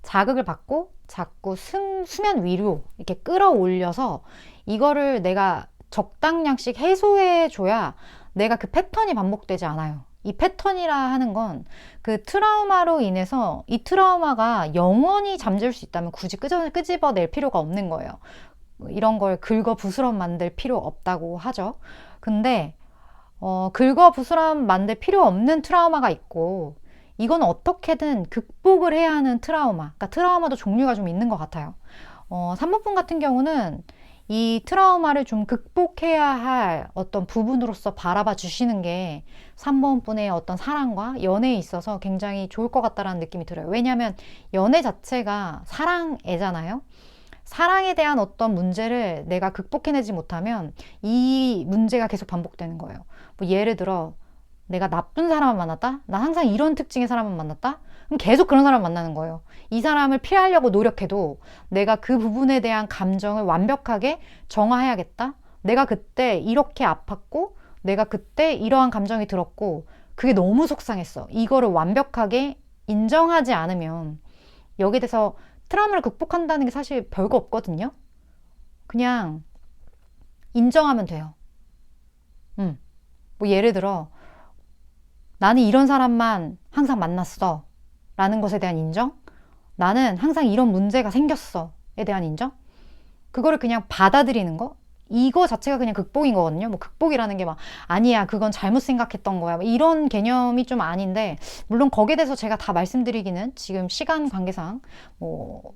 자극을 받고 자꾸 수면 위로 이렇게 끌어올려서 이거를 내가 적당량씩 해소해 줘야 내가 그 패턴이 반복되지 않아요. 이 패턴이라 하는 건 그 트라우마로 인해서 이 트라우마가 영원히 잠들 수 있다면 굳이 끄집어낼 필요가 없는 거예요. 이런 걸 긁어 부스럼 만들 필요 없다고 하죠. 근데 긁어 부스럼 만들 필요 없는 트라우마가 있고, 이건 어떻게든 극복을 해야 하는 트라우마. 그러니까 트라우마도 종류가 좀 있는 것 같아요. 3번 분 같은 경우는 이 트라우마를 좀 극복해야 할 어떤 부분으로서 바라봐 주시는 게 3번 분의 어떤 사랑과 연애에 있어서 굉장히 좋을 것 같다라는 느낌이 들어요. 왜냐하면 연애 자체가 사랑애잖아요. 사랑에 대한 어떤 문제를 내가 극복해내지 못하면 이 문제가 계속 반복되는 거예요. 뭐 예를 들어 내가 나쁜 사람을 만났다? 나 항상 이런 특징의 사람을 만났다? 그럼 계속 그런 사람을 만나는 거예요. 이 사람을 피하려고 노력해도 내가 그 부분에 대한 감정을 완벽하게 정화해야겠다? 내가 그때 이렇게 아팠고, 내가 그때 이러한 감정이 들었고, 그게 너무 속상했어. 이거를 완벽하게 인정하지 않으면 여기에 대해서 트라우마를 극복한다는 게 사실 별거 없거든요. 그냥 인정하면 돼요. 뭐 예를 들어 나는 이런 사람만 항상 만났어 라는 것에 대한 인정, 나는 항상 이런 문제가 생겼어에 대한 인정, 그거를 그냥 받아들이는 거, 이거 자체가 그냥 극복인 거거든요. 뭐 극복이라는 게 막 아니야 그건 잘못 생각했던 거야 이런 개념이 좀 아닌데, 물론 거기에 대해서 제가 다 말씀드리기는 지금 시간 관계상 뭐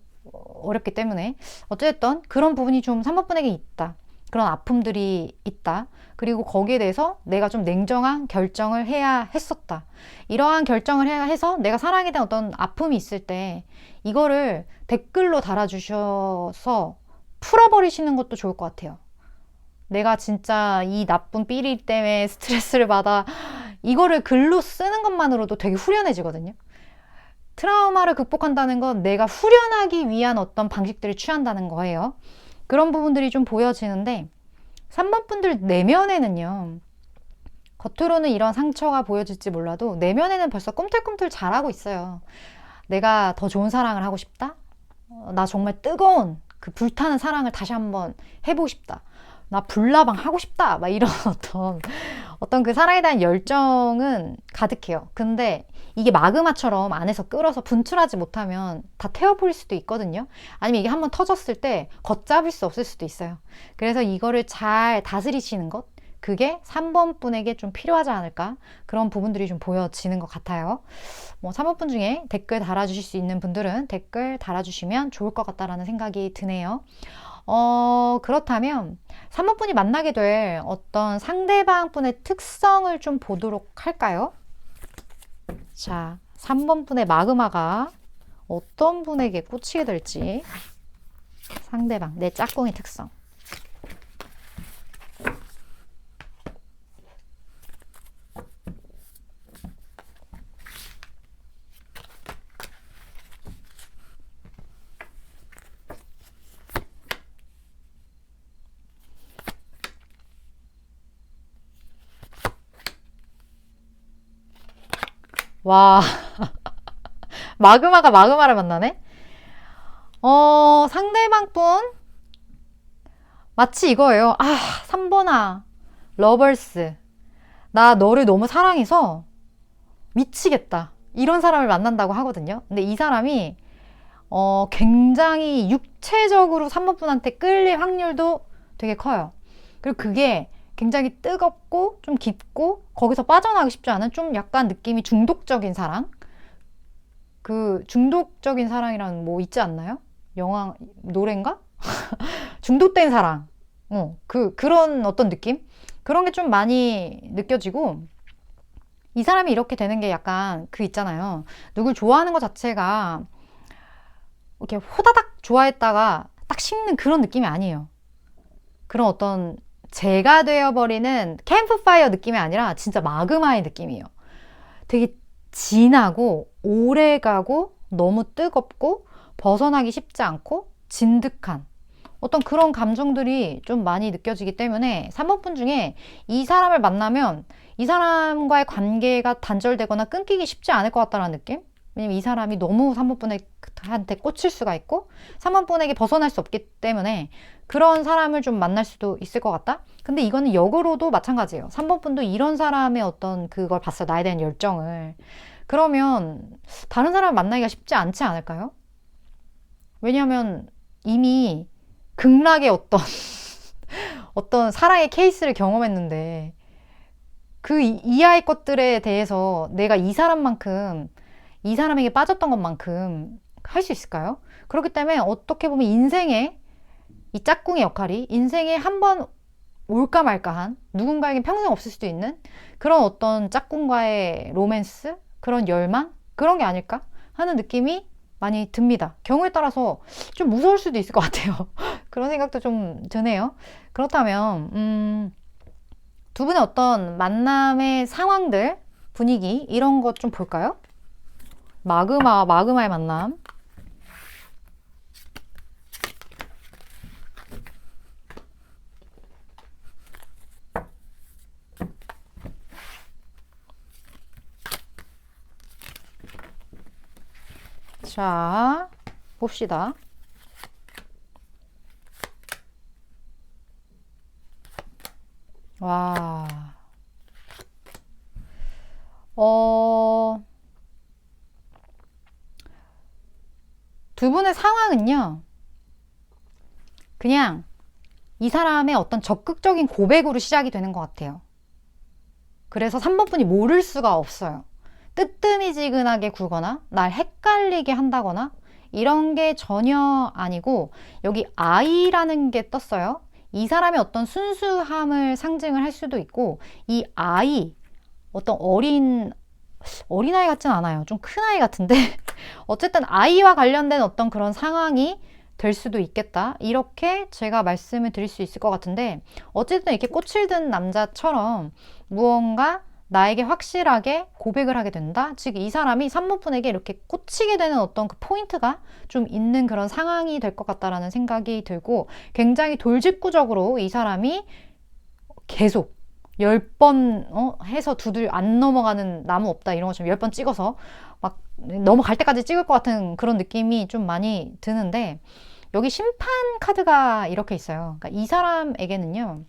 어렵기 때문에 어쨌든 그런 부분이 좀 3번 분에게 있다. 그런 아픔들이 있다. 그리고 거기에 대해서 내가 좀 냉정한 결정을 해야 했었다. 이러한 결정을 해야 해서 내가 사랑에 대한 어떤 아픔이 있을 때 이거를 댓글로 달아주셔서 풀어버리시는 것도 좋을 것 같아요. 내가 진짜 이 나쁜 삐리 때문에 스트레스를 받아, 이거를 글로 쓰는 것만으로도 되게 후련해지거든요. 트라우마를 극복한다는 건 내가 후련하기 위한 어떤 방식들을 취한다는 거예요. 그런 부분들이 좀 보여지는데, 3번 분들 내면에는요, 겉으로는 이런 상처가 보여질지 몰라도 내면에는 벌써 꿈틀꿈틀 잘하고 있어요. 내가 더 좋은 사랑을 하고 싶다? 나 정말 뜨거운 그 불타는 사랑을 다시 한번 해보고 싶다. 나 불나방 하고 싶다. 막 이런 어떤 그 사랑에 대한 열정은 가득해요. 근데 이게 마그마처럼 안에서 끓어서 분출하지 못하면 다 태워버릴 수도 있거든요. 아니면 이게 한번 터졌을 때 걷잡을 수 없을 수도 있어요. 그래서 이거를 잘 다스리시는 것, 그게 3번 분에게 좀 필요하지 않을까, 그런 부분들이 좀 보여지는 것 같아요. 뭐 3번 분 중에 댓글 달아주실 수 있는 분들은 댓글 달아주시면 좋을 것 같다라는 생각이 드네요. 그렇다면 3번 분이 만나게 될 어떤 상대방 분의 특성을 좀 보도록 할까요? 자, 3번 분의 마그마가 어떤 분에게 꽂히게 될지, 상대방, 내 짝꿍의 특성. 와, 마그마가 마그마를 만나네? 상대방 분? 마치 이거예요. 3번아, 러벌스. 나 너를 너무 사랑해서 미치겠다. 이런 사람을 만난다고 하거든요. 근데 이 사람이, 굉장히 육체적으로 3번 분한테 끌릴 확률도 되게 커요. 그리고 그게 굉장히 뜨겁고 좀 깊고 거기서 빠져나가기 쉽지 않은 좀 약간 느낌이 중독적인 사랑? 그 중독적인 사랑이라는 뭐 있지 않나요? 영화, 노래인가? 중독된 사랑. 그런 어떤 느낌? 그런 게 좀 많이 느껴지고, 이 사람이 이렇게 되는 게 약간 그 있잖아요. 누굴 좋아하는 것 자체가 이렇게 호다닥 좋아했다가 딱 식는 그런 느낌이 아니에요. 그런 어떤 재가 되어버리는 캠프파이어 느낌이 아니라 진짜 마그마의 느낌이에요. 되게 진하고 오래가고 너무 뜨겁고 벗어나기 쉽지 않고 진득한 어떤 그런 감정들이 좀 많이 느껴지기 때문에 3번 분 중에 이 사람을 만나면 이 사람과의 관계가 단절되거나 끊기기 쉽지 않을 것 같다는 느낌? 왜냐면 이 사람이 너무 3번분한테 꽂힐 수가 있고 3번분에게 벗어날 수 없기 때문에 그런 사람을 좀 만날 수도 있을 것 같다. 근데 이거는 역으로도 마찬가지예요. 3번분도 이런 사람의 어떤 그걸 봤어요. 나에 대한 열정을. 그러면 다른 사람을 만나기가 쉽지 않지 않을까요? 왜냐하면 이미 극락의 어떤 어떤 사랑의 케이스를 경험했는데 그 이하의 것들에 대해서 내가 이 사람만큼 이 사람에게 빠졌던 것만큼 할 수 있을까요? 그렇기 때문에 어떻게 보면 인생의 이 짝꿍의 역할이 인생에 한 번 올까 말까한 누군가에게 평생 없을 수도 있는 그런 어떤 짝꿍과의 로맨스 그런 열망 그런 게 아닐까 하는 느낌이 많이 듭니다. 경우에 따라서 좀 무서울 수도 있을 것 같아요. 그런 생각도 좀 드네요. 그렇다면 두 분의 어떤 만남의 상황들 분위기 이런 것 좀 볼까요? 마그마의 만남. 자, 봅시다. 와. 두 분의 상황은요, 그냥 이 사람의 어떤 적극적인 고백으로 시작이 되는 것 같아요. 그래서 3번 분이 모를 수가 없어요. 뜨뜨미지근하게 굴거나 날 헷갈리게 한다거나 이런 게 전혀 아니고 여기 아이라는 게 떴어요. 이 사람의 어떤 순수함을 상징을 할 수도 있고 이 아이 어떤 어린아이 같진 않아요. 좀 큰 아이 같은데 어쨌든 아이와 관련된 어떤 그런 상황이 될 수도 있겠다. 이렇게 제가 말씀을 드릴 수 있을 것 같은데 어쨌든 이렇게 꽃을 든 남자처럼 무언가 나에게 확실하게 고백을 하게 된다. 즉 이 사람이 3번분에게 이렇게 꽂히게 되는 어떤 그 포인트가 좀 있는 그런 상황이 될 것 같다라는 생각이 들고 굉장히 돌직구적으로 이 사람이 계속 10번 해서 두들 안 넘어가는 나무 없다 이런 것처럼 10번 찍어서 막 넘어갈 때까지 찍을 것 같은 그런 느낌이 좀 많이 드는데 여기 심판 카드가 이렇게 있어요. 그러니까 이 사람에게는요.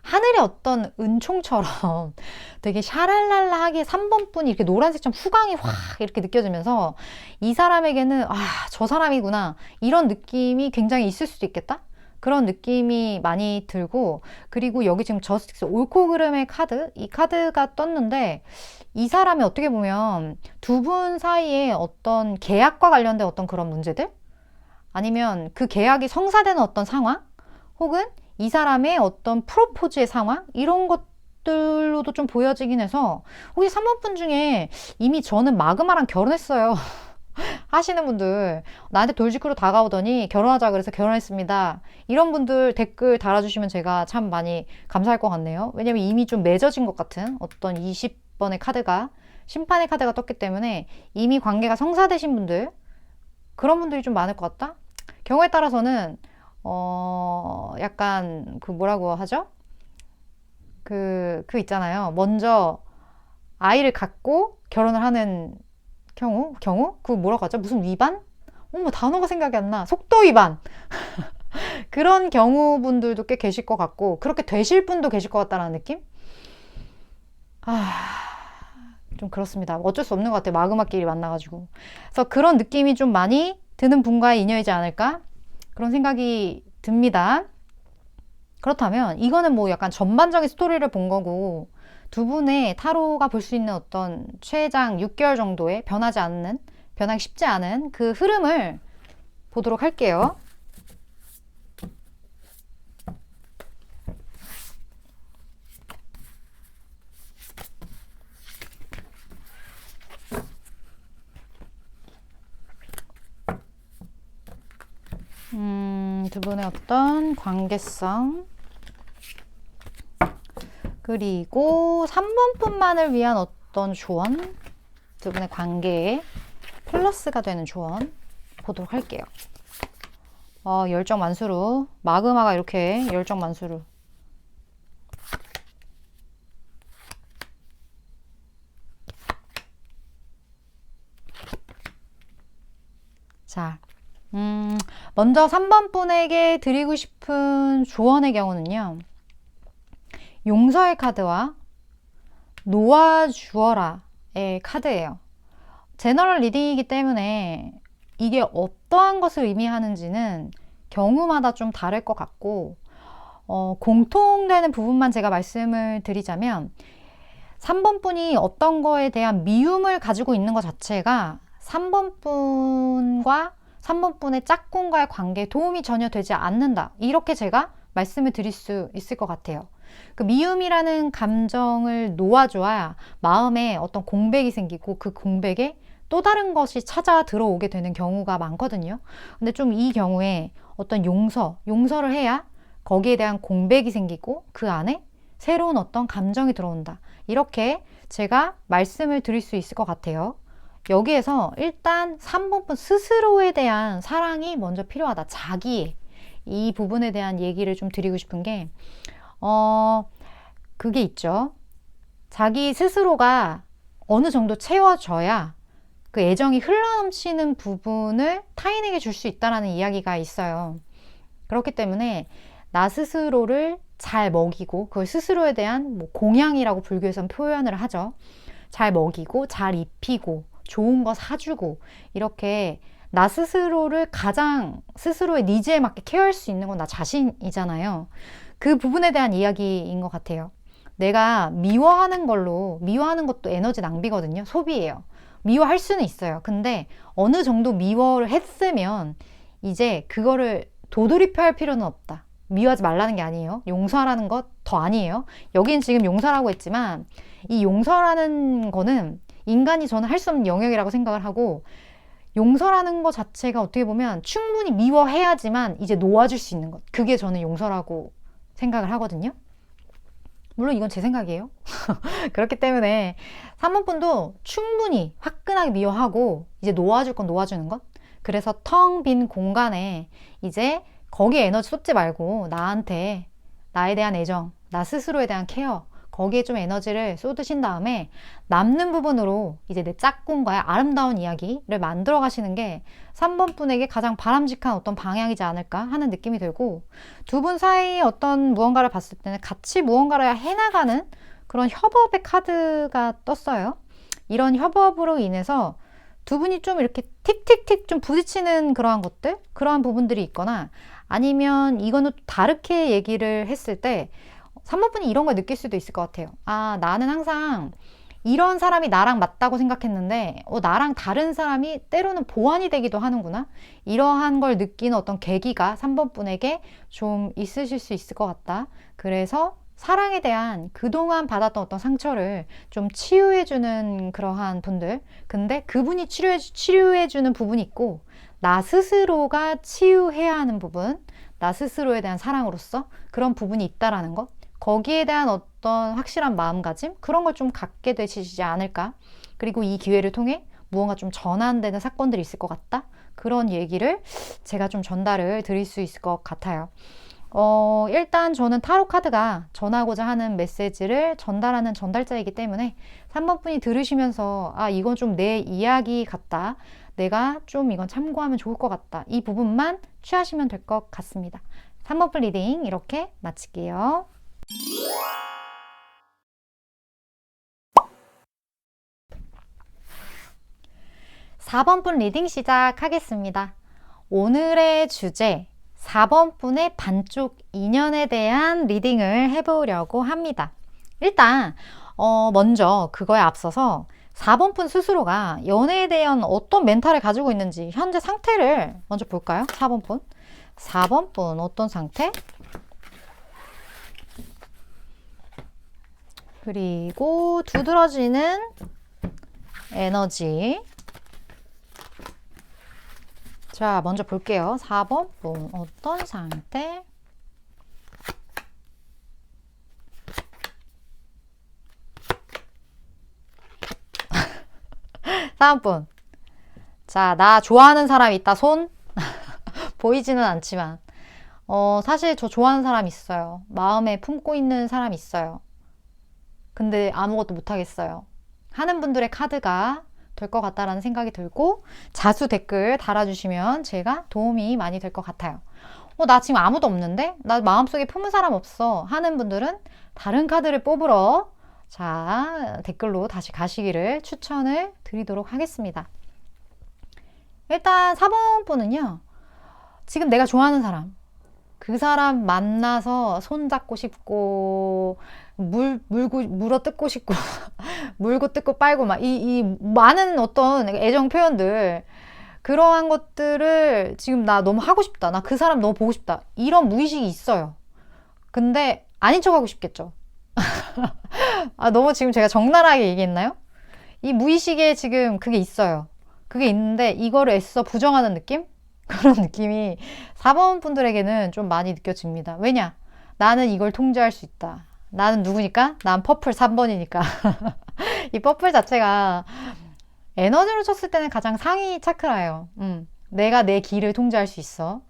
하늘의 어떤 은총처럼 되게 샤랄랄라하게 3번분이 이렇게 노란색처럼 후광이 확 이렇게 느껴지면서 이 사람에게는 저 사람이구나 이런 느낌이 굉장히 있을 수도 있겠다. 그런 느낌이 많이 들고 그리고 여기 지금 저스티스 옳고 그름의 카드 이 카드가 떴는데 이 사람이 어떻게 보면 두 분 사이에 어떤 계약과 관련된 어떤 그런 문제들 아니면 그 계약이 성사되는 어떤 상황 혹은 이 사람의 어떤 프로포즈의 상황 이런 것들로도 좀 보여지긴 해서 혹시 3번분 중에 이미 저는 마그마랑 결혼했어요 하시는 분들 나한테 돌직구로 다가오더니 결혼하자 그래서 결혼했습니다 이런 분들 댓글 달아주시면 제가 참 많이 감사할 것 같네요. 왜냐면 이미 좀 맺어진 것 같은 어떤 20번의 카드가 심판의 카드가 떴기 때문에 이미 관계가 성사되신 분들 그런 분들이 좀 많을 것 같다. 경우에 따라서는 약간 그 뭐라고 하죠? 그 있잖아요. 먼저 아이를 갖고 결혼을 하는 경우? 그 뭐라고 하죠? 무슨 위반? 어머, 단어가 생각이 안 나. 속도 위반. 그런 경우분들도 꽤 계실 것 같고, 그렇게 되실 분도 계실 것 같다는 느낌? 좀 그렇습니다. 어쩔 수 없는 것 같아요. 마그마끼리 만나가지고. 그래서 그런 느낌이 좀 많이 드는 분과의 인연이지 않을까? 그런 생각이 듭니다. 그렇다면 이거는 뭐 약간 전반적인 스토리를 본 거고 두 분의 타로가 볼 수 있는 어떤 최장 6개월 정도의 변하기 쉽지 않은 그 흐름을 보도록 할게요. 두 분의 어떤 관계성 그리고 3번뿐만을 위한 어떤 조언 두 분의 관계에 플러스가 되는 조언 보도록 할게요. 열정 만수루 마그마가 이렇게 열정 만수루 먼저 3번 분에게 드리고 싶은 조언의 경우는요. 용서의 카드와 놓아주어라의 카드예요. 제너럴 리딩이기 때문에 이게 어떠한 것을 의미하는지는 경우마다 좀 다를 것 같고, 공통되는 부분만 제가 말씀을 드리자면 3번 분이 어떤 거에 대한 미움을 가지고 있는 것 자체가 3번 분과 3번 분의 짝꿍과의 관계에 도움이 전혀 되지 않는다. 이렇게 제가 말씀을 드릴 수 있을 것 같아요. 그 미움이라는 감정을 놓아줘야 마음에 어떤 공백이 생기고 그 공백에 또 다른 것이 찾아 들어오게 되는 경우가 많거든요. 근데 좀 이 경우에 어떤 용서를 해야 거기에 대한 공백이 생기고 그 안에 새로운 어떤 감정이 들어온다. 이렇게 제가 말씀을 드릴 수 있을 것 같아요. 여기에서 일단 3번 분 스스로에 대한 사랑이 먼저 필요하다. 자기의 이 부분에 대한 얘기를 좀 드리고 싶은 게 그게 있죠. 자기 스스로가 어느 정도 채워져야 그 애정이 흘러넘치는 부분을 타인에게 줄 수 있다는 이야기가 있어요. 그렇기 때문에 나 스스로를 잘 먹이고 그걸 스스로에 대한 뭐 공양이라고 불교에서는 표현을 하죠. 잘 먹이고 잘 입히고 좋은 거 사주고 이렇게 나 스스로를 가장 스스로의 니즈에 맞게 케어할 수 있는 건 나 자신이잖아요. 그 부분에 대한 이야기인 것 같아요. 내가 미워하는 것도 에너지 낭비거든요. 소비예요. 미워할 수는 있어요. 근데 어느 정도 미워를 했으면 이제 그거를 도돌이표 할 필요는 없다. 미워하지 말라는 게 아니에요. 용서하라는 것 더 아니에요. 여긴 지금 용서라고 했지만 이 용서라는 거는 인간이 저는 할 수 없는 영역이라고 생각을 하고, 용서라는 것 자체가 어떻게 보면 충분히 미워해야지만 이제 놓아줄 수 있는 것. 그게 저는 용서라고 생각을 하거든요. 물론 이건 제 생각이에요. 그렇기 때문에 3번 분도 충분히 화끈하게 미워하고 이제 놓아줄 건 놓아주는 것. 그래서 텅 빈 공간에 이제 거기에 에너지 쏟지 말고 나한테 나에 대한 애정, 나 스스로에 대한 케어, 거기에 좀 에너지를 쏟으신 다음에 남는 부분으로 이제 내 짝꿍과의 아름다운 이야기를 만들어 가시는 게 3번 분에게 가장 바람직한 어떤 방향이지 않을까 하는 느낌이 들고, 두 분 사이 어떤 무언가를 봤을 때는 같이 무언가를 해나가는 그런 협업의 카드가 떴어요. 이런 협업으로 인해서 두 분이 좀 이렇게 틱틱틱 좀 부딪히는 그러한 것들, 그러한 부분들이 있거나, 아니면 이거는 다르게 얘기를 했을 때 3번 분이 이런 걸 느낄 수도 있을 것 같아요. 아, 나는 항상 이런 사람이 나랑 맞다고 생각했는데 나랑 다른 사람이 때로는 보완이 되기도 하는구나. 이러한 걸 느끼는 어떤 계기가 3번 분에게 좀 있으실 수 있을 것 같다. 그래서 사랑에 대한 그동안 받았던 어떤 상처를 좀 치유해주는 그러한 분들. 근데 그분이 치료해주는 부분이 있고, 나 스스로가 치유해야 하는 부분, 나 스스로에 대한 사랑으로서 그런 부분이 있다라는 것. 거기에 대한 어떤 확실한 마음가짐? 그런 걸 좀 갖게 되시지 않을까? 그리고 이 기회를 통해 무언가 좀 전환되는 사건들이 있을 것 같다? 그런 얘기를 제가 좀 전달을 드릴 수 있을 것 같아요. 일단 저는 타로 카드가 전하고자 하는 메시지를 전달하는 전달자이기 때문에 3번 분이 들으시면서 아, 이건 좀 내 이야기 같다. 내가 좀 이건 참고하면 좋을 것 같다. 이 부분만 취하시면 될 것 같습니다. 3번 분 리딩 이렇게 마칠게요. 4번 분 리딩 시작하겠습니다. 오늘의 주제 4번 분의 반쪽 인연에 대한 리딩을 해보려고 합니다. 일단 먼저 그거에 앞서서 4번 분 스스로가 연애에 대한 어떤 멘탈을 가지고 있는지 현재 상태를 먼저 볼까요? 4번 분. 4번 분 어떤 상태? 그리고 두드러지는 에너지. 자, 먼저 볼게요. 4번 분 어떤 상태? 4번 분. 자, 나 좋아하는 사람 있다. 손. 보이지는 않지만 사실 저 좋아하는 사람 있어요. 마음에 품고 있는 사람 있어요. 근데 아무것도 못하겠어요. 하는 분들의 카드가 될 것 같다라는 생각이 들고, 자수 댓글 달아주시면 제가 도움이 많이 될 것 같아요. 나 지금 아무도 없는데? 나 마음속에 품은 사람 없어 하는 분들은 다른 카드를 뽑으러 자, 댓글로 다시 가시기를 추천을 드리도록 하겠습니다. 일단 4번 분은요, 지금 내가 좋아하는 사람, 그 사람 만나서 손잡고 싶고, 물어 뜯고 싶고, 물고 뜯고 빨고, 이 많은 어떤 애정 표현들, 그러한 것들을 지금 나 너무 하고 싶다. 나 그 사람 너무 보고 싶다. 이런 무의식이 있어요. 근데 아닌 척 하고 싶겠죠. 너무 지금 제가 적나라하게 얘기했나요? 이 무의식에 지금 그게 있어요. 그게 있는데 이거를 애써 부정하는 느낌? 그런 느낌이 4번 분들에게는 좀 많이 느껴집니다. 왜냐? 나는 이걸 통제할 수 있다. 나는 누구니까? 난 퍼플 3번이니까. 이 퍼플 자체가 에너지로 쳤을 때는 가장 상위 차크라예요. 내가 내 기를 통제할 수 있어.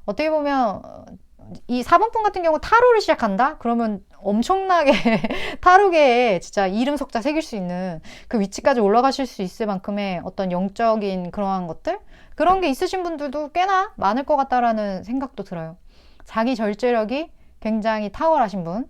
어떻게 보면 이 4번분 같은 경우 타로를 시작한다? 그러면 엄청나게 타로계에 진짜 이름 석자 새길 수 있는 그 위치까지 올라가실 수 있을 만큼의 어떤 영적인 그러한 것들? 그런 게 있으신 분들도 꽤나 많을 것 같다라는 생각도 들어요. 자기 절제력이 굉장히 탁월하신 분.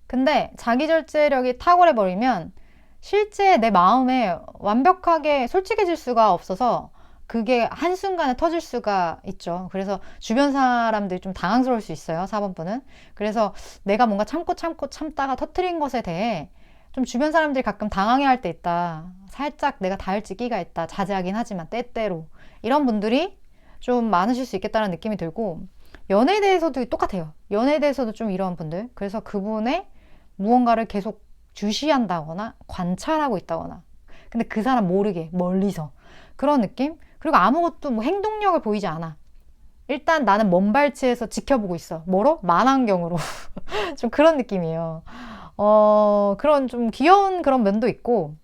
근데 자기 절제력이 탁월해버리면 실제 내 마음에 완벽하게 솔직해질 수가 없어서 그게 한순간에 터질 수가 있죠. 그래서 주변 사람들이 좀 당황스러울 수 있어요. 4번 분은. 그래서 내가 뭔가 참다가 터뜨린 것에 대해 좀 주변 사람들이 가끔 당황해할 때 있다. 살짝 내가 닿을지 끼가 있다. 자제하긴 하지만 때때로. 이런 분들이 좀 많으실 수 있겠다는 느낌이 들고, 연애에 대해서도 똑같아요. 연애에 대해서도 좀 이런 분들. 그래서 그분의 무언가를 계속 주시한다거나 관찰하고 있다거나, 근데 그 사람 모르게 멀리서 그런 느낌? 그리고 아무것도 뭐 행동력을 보이지 않아. 일단 나는 먼 발치에서 지켜보고 있어. 뭐로? 만안경으로. 좀 그런 느낌이에요. 그런 좀 귀여운 그런 면도 있고,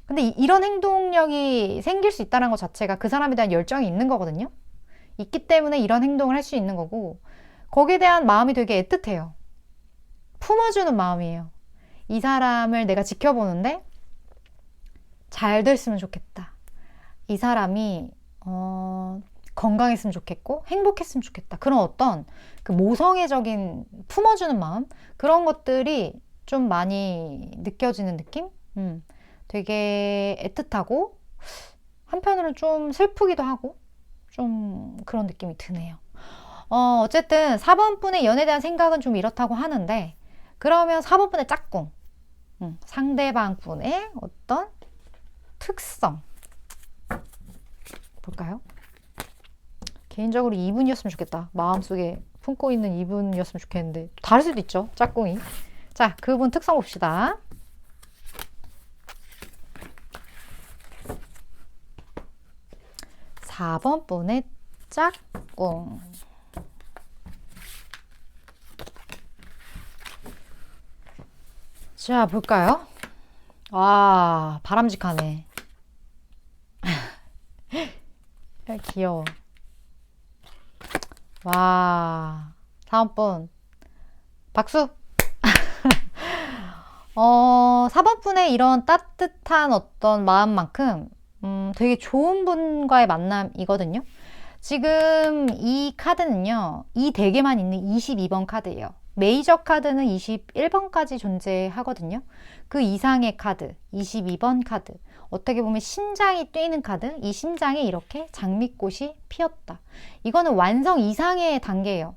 근데 이런 행동력이 생길 수 있다는 것 자체가 그 사람에 대한 열정이 있는 거거든요. 있기 때문에 이런 행동을 할 수 있는 거고, 거기에 대한 마음이 되게 애틋해요. 품어주는 마음이에요. 이 사람을 내가 지켜보는데 잘 됐으면 좋겠다. 이 사람이 건강했으면 좋겠고 행복했으면 좋겠다. 그런 어떤 그 모성애적인 품어주는 마음, 그런 것들이 좀 많이 느껴지는 느낌? 되게 애틋하고 한편으로는 좀 슬프기도 하고 좀 그런 느낌이 드네요. 어쨌든 4번 분의 연애에 대한 생각은 좀 이렇다고 하는데, 그러면 4번 분의 짝꿍, 상대방 분의 어떤 특성 볼까요? 개인적으로 이분이었으면 좋겠다. 마음속에 품고 있는 이분이었으면 좋겠는데 다를 수도 있죠, 짝꿍이. 자, 그분 특성 봅시다. (4번) 분의 짝꿍. 자, 볼까요? 와, 바람직하네. 귀여워. 와, 다음 분 박수. 4번 분의 이런 따뜻한 어떤 마음만큼 되게 좋은 분과의 만남이거든요. 지금 이 카드는요, 이 덱에만 있는 22번 카드예요. 메이저 카드는 21번까지 존재하거든요. 그 이상의 카드, 22번 카드. 어떻게 보면 심장이 뛰는 카드, 이 심장에 이렇게 장미꽃이 피었다. 이거는 완성 이상의 단계예요.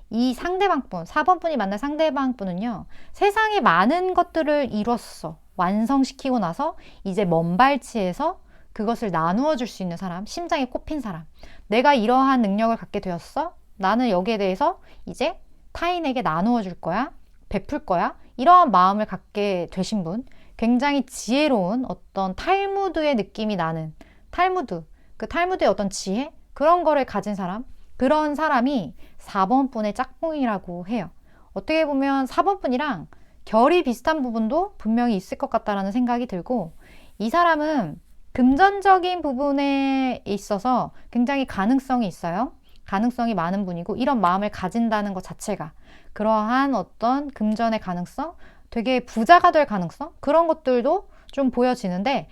이 상대방분, 4번 분이 만난 상대방분은요, 세상에 많은 것들을 이뤘어. 완성시키고 나서 이제 먼 발치에서 그것을 나누어 줄 수 있는 사람, 심장에 꼽힌 사람. 내가 이러한 능력을 갖게 되었어. 나는 여기에 대해서 이제 타인에게 나누어 줄 거야. 베풀 거야. 이러한 마음을 갖게 되신 분. 굉장히 지혜로운 어떤 탈무드의 느낌이 나는, 탈무드, 그 탈무드의 어떤 지혜? 그런 거를 가진 사람. 그런 사람이 4번 분의 짝꿍이라고 해요. 어떻게 보면 4번 분이랑 결이 비슷한 부분도 분명히 있을 것 같다라는 생각이 들고, 이 사람은 금전적인 부분에 있어서 굉장히 가능성이 있어요. 가능성이 많은 분이고, 이런 마음을 가진다는 것 자체가 그러한 어떤 금전의 가능성, 되게 부자가 될 가능성, 그런 것들도 좀 보여지는데,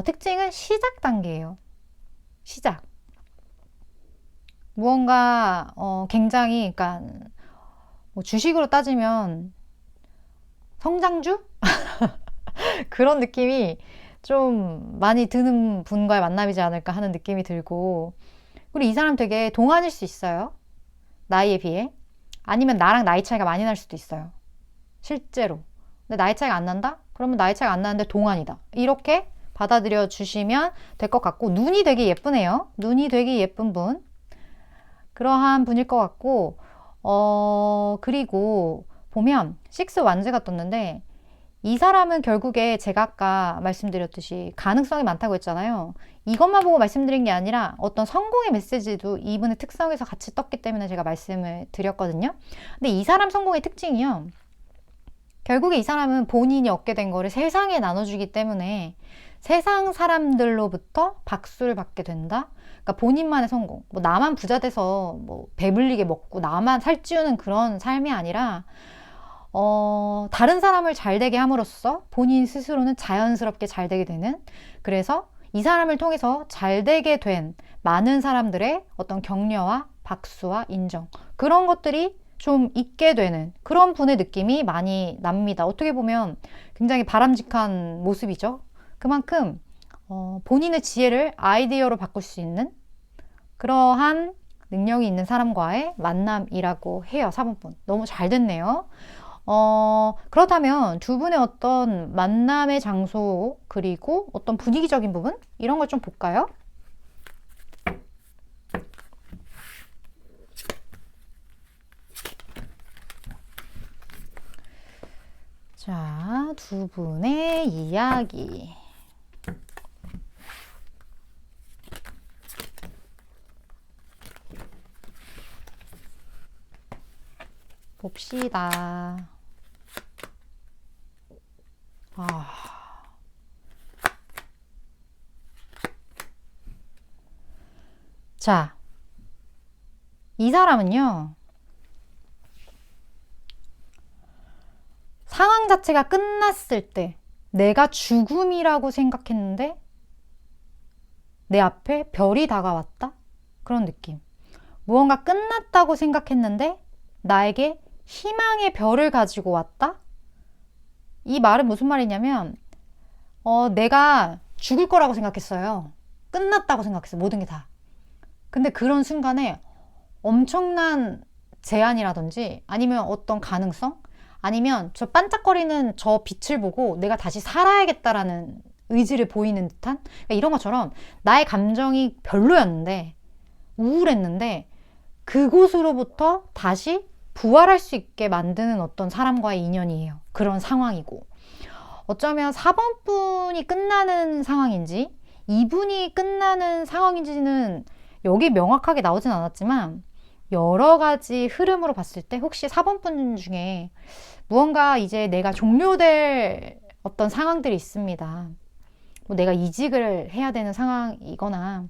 특징은 시작 단계예요. 시작. 무언가 굉장히 그러니까 뭐 주식으로 따지면 성장주? 그런 느낌이 좀 많이 드는 분과의 만남이지 않을까 하는 느낌이 들고, 그리고 이 사람 되게 동안일 수 있어요. 나이에 비해. 아니면 나랑 나이 차이가 많이 날 수도 있어요. 실제로. 근데 나이 차이가 안 난다? 그러면 나이 차이가 안 나는데 동안이다. 이렇게 받아들여 주시면 될 것 같고, 눈이 되게 예쁘네요. 눈이 되게 예쁜 분. 그러한 분일 것 같고, 그리고 보면 식스 완즈가 떴는데, 이 사람은 결국에 제가 아까 말씀드렸듯이 가능성이 많다고 했잖아요. 이것만 보고 말씀드린 게 아니라 어떤 성공의 메시지도 이분의 특성에서 같이 떴기 때문에 제가 말씀을 드렸거든요. 근데 이 사람 성공의 특징이요. 결국에 이 사람은 본인이 얻게 된 거를 세상에 나눠주기 때문에 세상 사람들로부터 박수를 받게 된다. 그러니까 본인만의 성공. 뭐 나만 부자 돼서 뭐 배불리게 먹고 나만 살찌우는 그런 삶이 아니라 다른 사람을 잘 되게 함으로써 본인 스스로는 자연스럽게 잘 되게 되는, 그래서 이 사람을 통해서 잘 되게 된 많은 사람들의 어떤 격려와 박수와 인정, 그런 것들이 좀 있게 되는 그런 분의 느낌이 많이 납니다. 어떻게 보면 굉장히 바람직한 모습이죠. 그만큼 본인의 지혜를 아이디어로 바꿀 수 있는 그러한 능력이 있는 사람과의 만남이라고 해요. 4번분. 너무 잘 됐네요. 그렇다면 두 분의 어떤 만남의 장소, 그리고 어떤 분위기적인 부분? 이런 걸 좀 볼까요? 자, 두 분의 이야기. 봅시다. 자, 이 사람은요, 상황 자체가 끝났을 때 내가 죽음이라고 생각했는데 내 앞에 별이 다가왔다? 그런 느낌. 무언가 끝났다고 생각했는데 나에게 희망의 별을 가지고 왔다? 이 말은 무슨 말이냐면 내가 죽을 거라고 생각했어요. 끝났다고 생각했어요. 모든 게 다. 근데 그런 순간에 엄청난 제안이라든지 아니면 어떤 가능성? 아니면 저 반짝거리는 저 빛을 보고 내가 다시 살아야겠다라는 의지를 보이는 듯한, 그러니까 이런 것처럼 나의 감정이 별로였는데 우울했는데 그곳으로부터 다시 부활할 수 있게 만드는 어떤 사람과의 인연이에요. 그런 상황이고, 어쩌면 4번 분이 끝나는 상황인지 2분이 끝나는 상황인지는 여기 명확하게 나오진 않았지만 여러 가지 흐름으로 봤을 때 혹시 4번 분 중에 무언가 이제 내가 종료될 어떤 상황들이 있습니다. 뭐 내가 이직을 해야 되는 상황이거나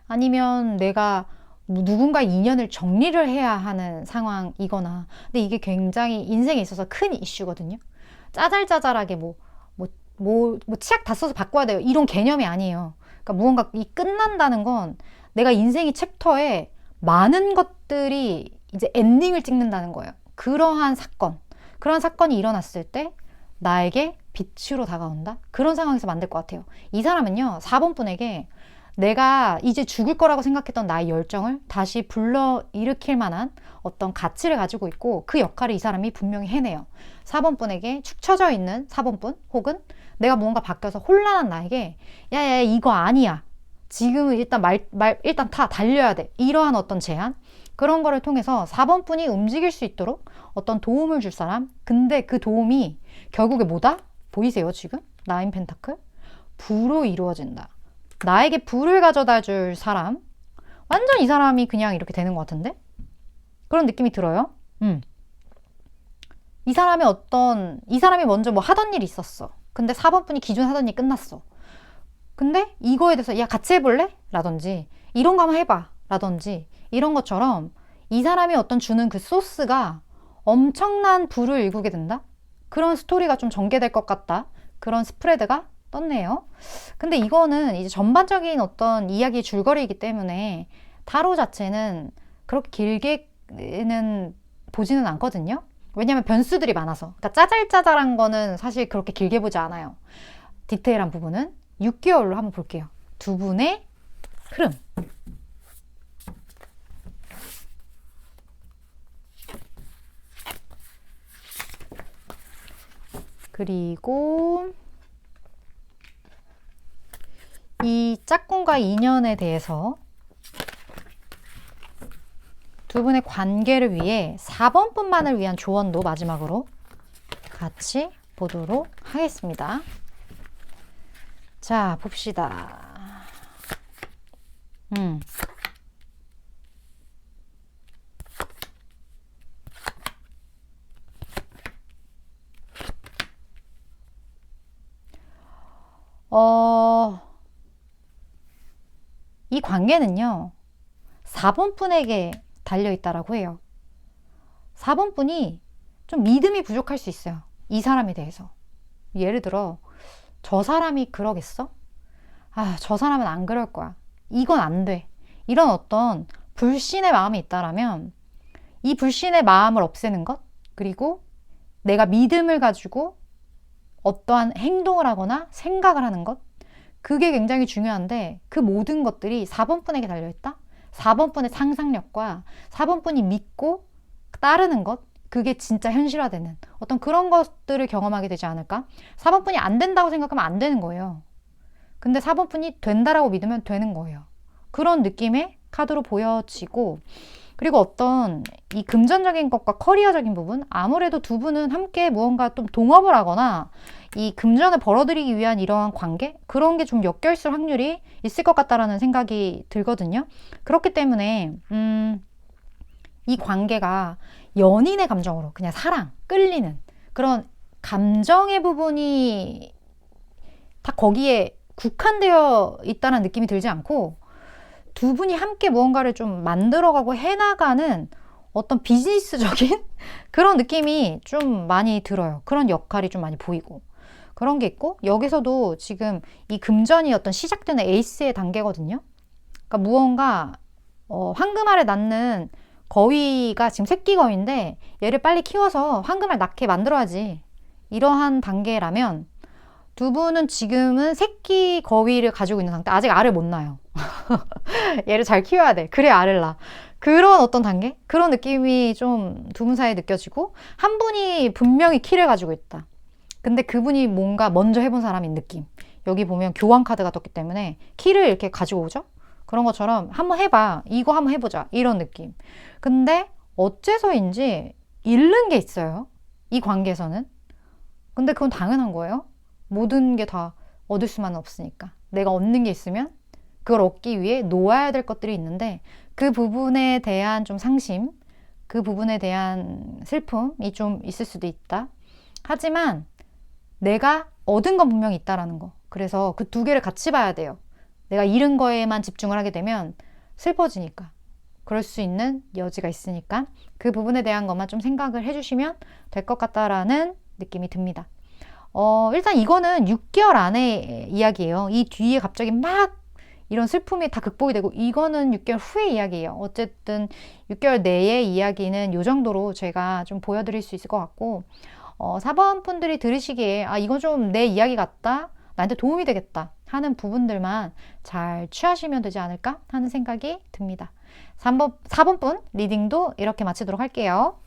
아니면 내가 누군가 인연을 정리를 해야 하는 상황이거나, 근데 이게 굉장히 인생에 있어서 큰 이슈거든요. 짜잘짜잘하게 치약 다 써서 바꿔야 돼요, 이런 개념이 아니에요. 그러니까 무언가 이 끝난다는 건 내가 인생의 챕터에 많은 것들이 이제 엔딩을 찍는다는 거예요. 그러한 사건이 일어났을 때 나에게 빛으로 다가온다? 그런 상황에서 만들 것 같아요. 이 사람은요, 4번 분에게 내가 이제 죽을 거라고 생각했던 나의 열정을 다시 불러일으킬 만한 어떤 가치를 가지고 있고 그 역할을 이 사람이 분명히 해내요. 4번 분에게 축 처져 있는 4번 분, 혹은 내가 뭔가 바뀌어서 혼란한 나에게 야야 이거 아니야, 지금은 일단 달려야 돼, 이러한 어떤 제안, 그런 거를 통해서 4번 분이 움직일 수 있도록 어떤 도움을 줄 사람. 근데 그 도움이 결국에 뭐다? 보이세요 지금? 나인 펜타클? 부로 이루어진다. 나에게 부를 가져다 줄 사람. 완전 이 사람이 그냥 이렇게 되는 것 같은데? 그런 느낌이 들어요. 이 사람이 먼저 뭐 하던 일이 있었어. 근데 4번 분이 기존 하던 일이 끝났어. 근데 이거에 대해서 야 같이 해볼래? 라든지 이런 거 한번 해봐 라든지 이런 것처럼 이 사람이 어떤 주는 그 소스가 엄청난 부를 일구게 된다? 그런 스토리가 좀 전개될 것 같다. 그런 스프레드가 떴네요. 근데 이거는 이제 전반적인 어떤 이야기 줄거리이기 때문에 타로 자체는 그렇게 길게는 보지는 않거든요. 왜냐면 변수들이 많아서. 그러니까 짜잘짜잘한 거는 사실 그렇게 길게 보지 않아요. 디테일한 부분은 6개월로 한번 볼게요. 두 분의 흐름. 그리고 이 짝꿍과 인연에 대해서 두 분의 관계를 위해 4번 분만을 위한 조언도 마지막으로 같이 보도록 하겠습니다. 자, 봅시다. 이 관계는요, 4번 분에게 달려있다라고 해요. 4번 분이 좀 믿음이 부족할 수 있어요. 이 사람에 대해서. 예를 들어, 저 사람이 그러겠어? 아, 저 사람은 안 그럴 거야. 이건 안 돼. 이런 어떤 불신의 마음이 있다라면, 이 불신의 마음을 없애는 것, 그리고 내가 믿음을 가지고 어떠한 행동을 하거나 생각을 하는 것, 그게 굉장히 중요한데 그 모든 것들이 4번 분에게 달려있다? 4번 분의 상상력과 4번 분이 믿고 따르는 것, 그게 진짜 현실화되는 어떤 그런 것들을 경험하게 되지 않을까? 4번 분이 안 된다고 생각하면 안 되는 거예요. 근데 4번 분이 된다라고 믿으면 되는 거예요. 그런 느낌의 카드로 보여지고, 그리고 어떤 이 금전적인 것과 커리어적인 부분, 아무래도 두 분은 함께 무언가 좀 동업을 하거나 이 금전을 벌어들이기 위한 이러한 관계, 그런 게 좀 엮여 있을 확률이 있을 것 같다라는 생각이 들거든요. 그렇기 때문에 이 관계가 연인의 감정으로 그냥 사랑, 끌리는 그런 감정의 부분이 다 거기에 국한되어 있다는 느낌이 들지 않고, 두 분이 함께 무언가를 좀 만들어가고 해나가는 어떤 비즈니스적인 그런 느낌이 좀 많이 들어요. 그런 역할이 좀 많이 보이고 그런 게 있고, 여기서도 지금 이 금전이 어떤 시작되는 에이스의 단계거든요. 그러니까 무언가 황금알을 낳는 거위가 지금 새끼 거위인데 얘를 빨리 키워서 황금알 낳게 만들어야지, 이러한 단계라면 두 분은 지금은 새끼 거위를 가지고 있는 상태, 아직 알을 못 낳아요. 얘를 잘 키워야 돼. 그래 알을 낳아. 그런 어떤 단계? 그런 느낌이 좀 두 분 사이에 느껴지고, 한 분이 분명히 키를 가지고 있다. 근데 그분이 뭔가 먼저 해본 사람인 느낌. 여기 보면 교환 카드가 떴기 때문에 키를 이렇게 가지고 오죠? 그런 것처럼 한번 해봐. 이거 한번 해보자. 이런 느낌. 근데 어째서인지 잃는 게 있어요. 이 관계에서는. 근데 그건 당연한 거예요. 모든 게 다 얻을 수만은 없으니까. 내가 얻는 게 있으면 그걸 얻기 위해 놓아야 될 것들이 있는데, 그 부분에 대한 좀 상심, 그 부분에 대한 슬픔이 좀 있을 수도 있다. 하지만 내가 얻은 건 분명히 있다라는 거. 그래서 그 두 개를 같이 봐야 돼요. 내가 잃은 거에만 집중을 하게 되면 슬퍼지니까. 그럴 수 있는 여지가 있으니까 그 부분에 대한 것만 좀 생각을 해주시면 될 것 같다라는 느낌이 듭니다. 일단 이거는 6개월 안의 이야기예요. 이 뒤에 갑자기 막 이런 슬픔이 다 극복이 되고, 이거는 6개월 후의 이야기예요. 어쨌든 6개월 내의 이야기는 이 정도로 제가 좀 보여드릴 수 있을 것 같고, 4번 분들이 들으시기에 아 이거 좀 내 이야기 같다, 나한테 도움이 되겠다 하는 부분들만 잘 취하시면 되지 않을까 하는 생각이 듭니다. 4번 분 리딩도 이렇게 마치도록 할게요.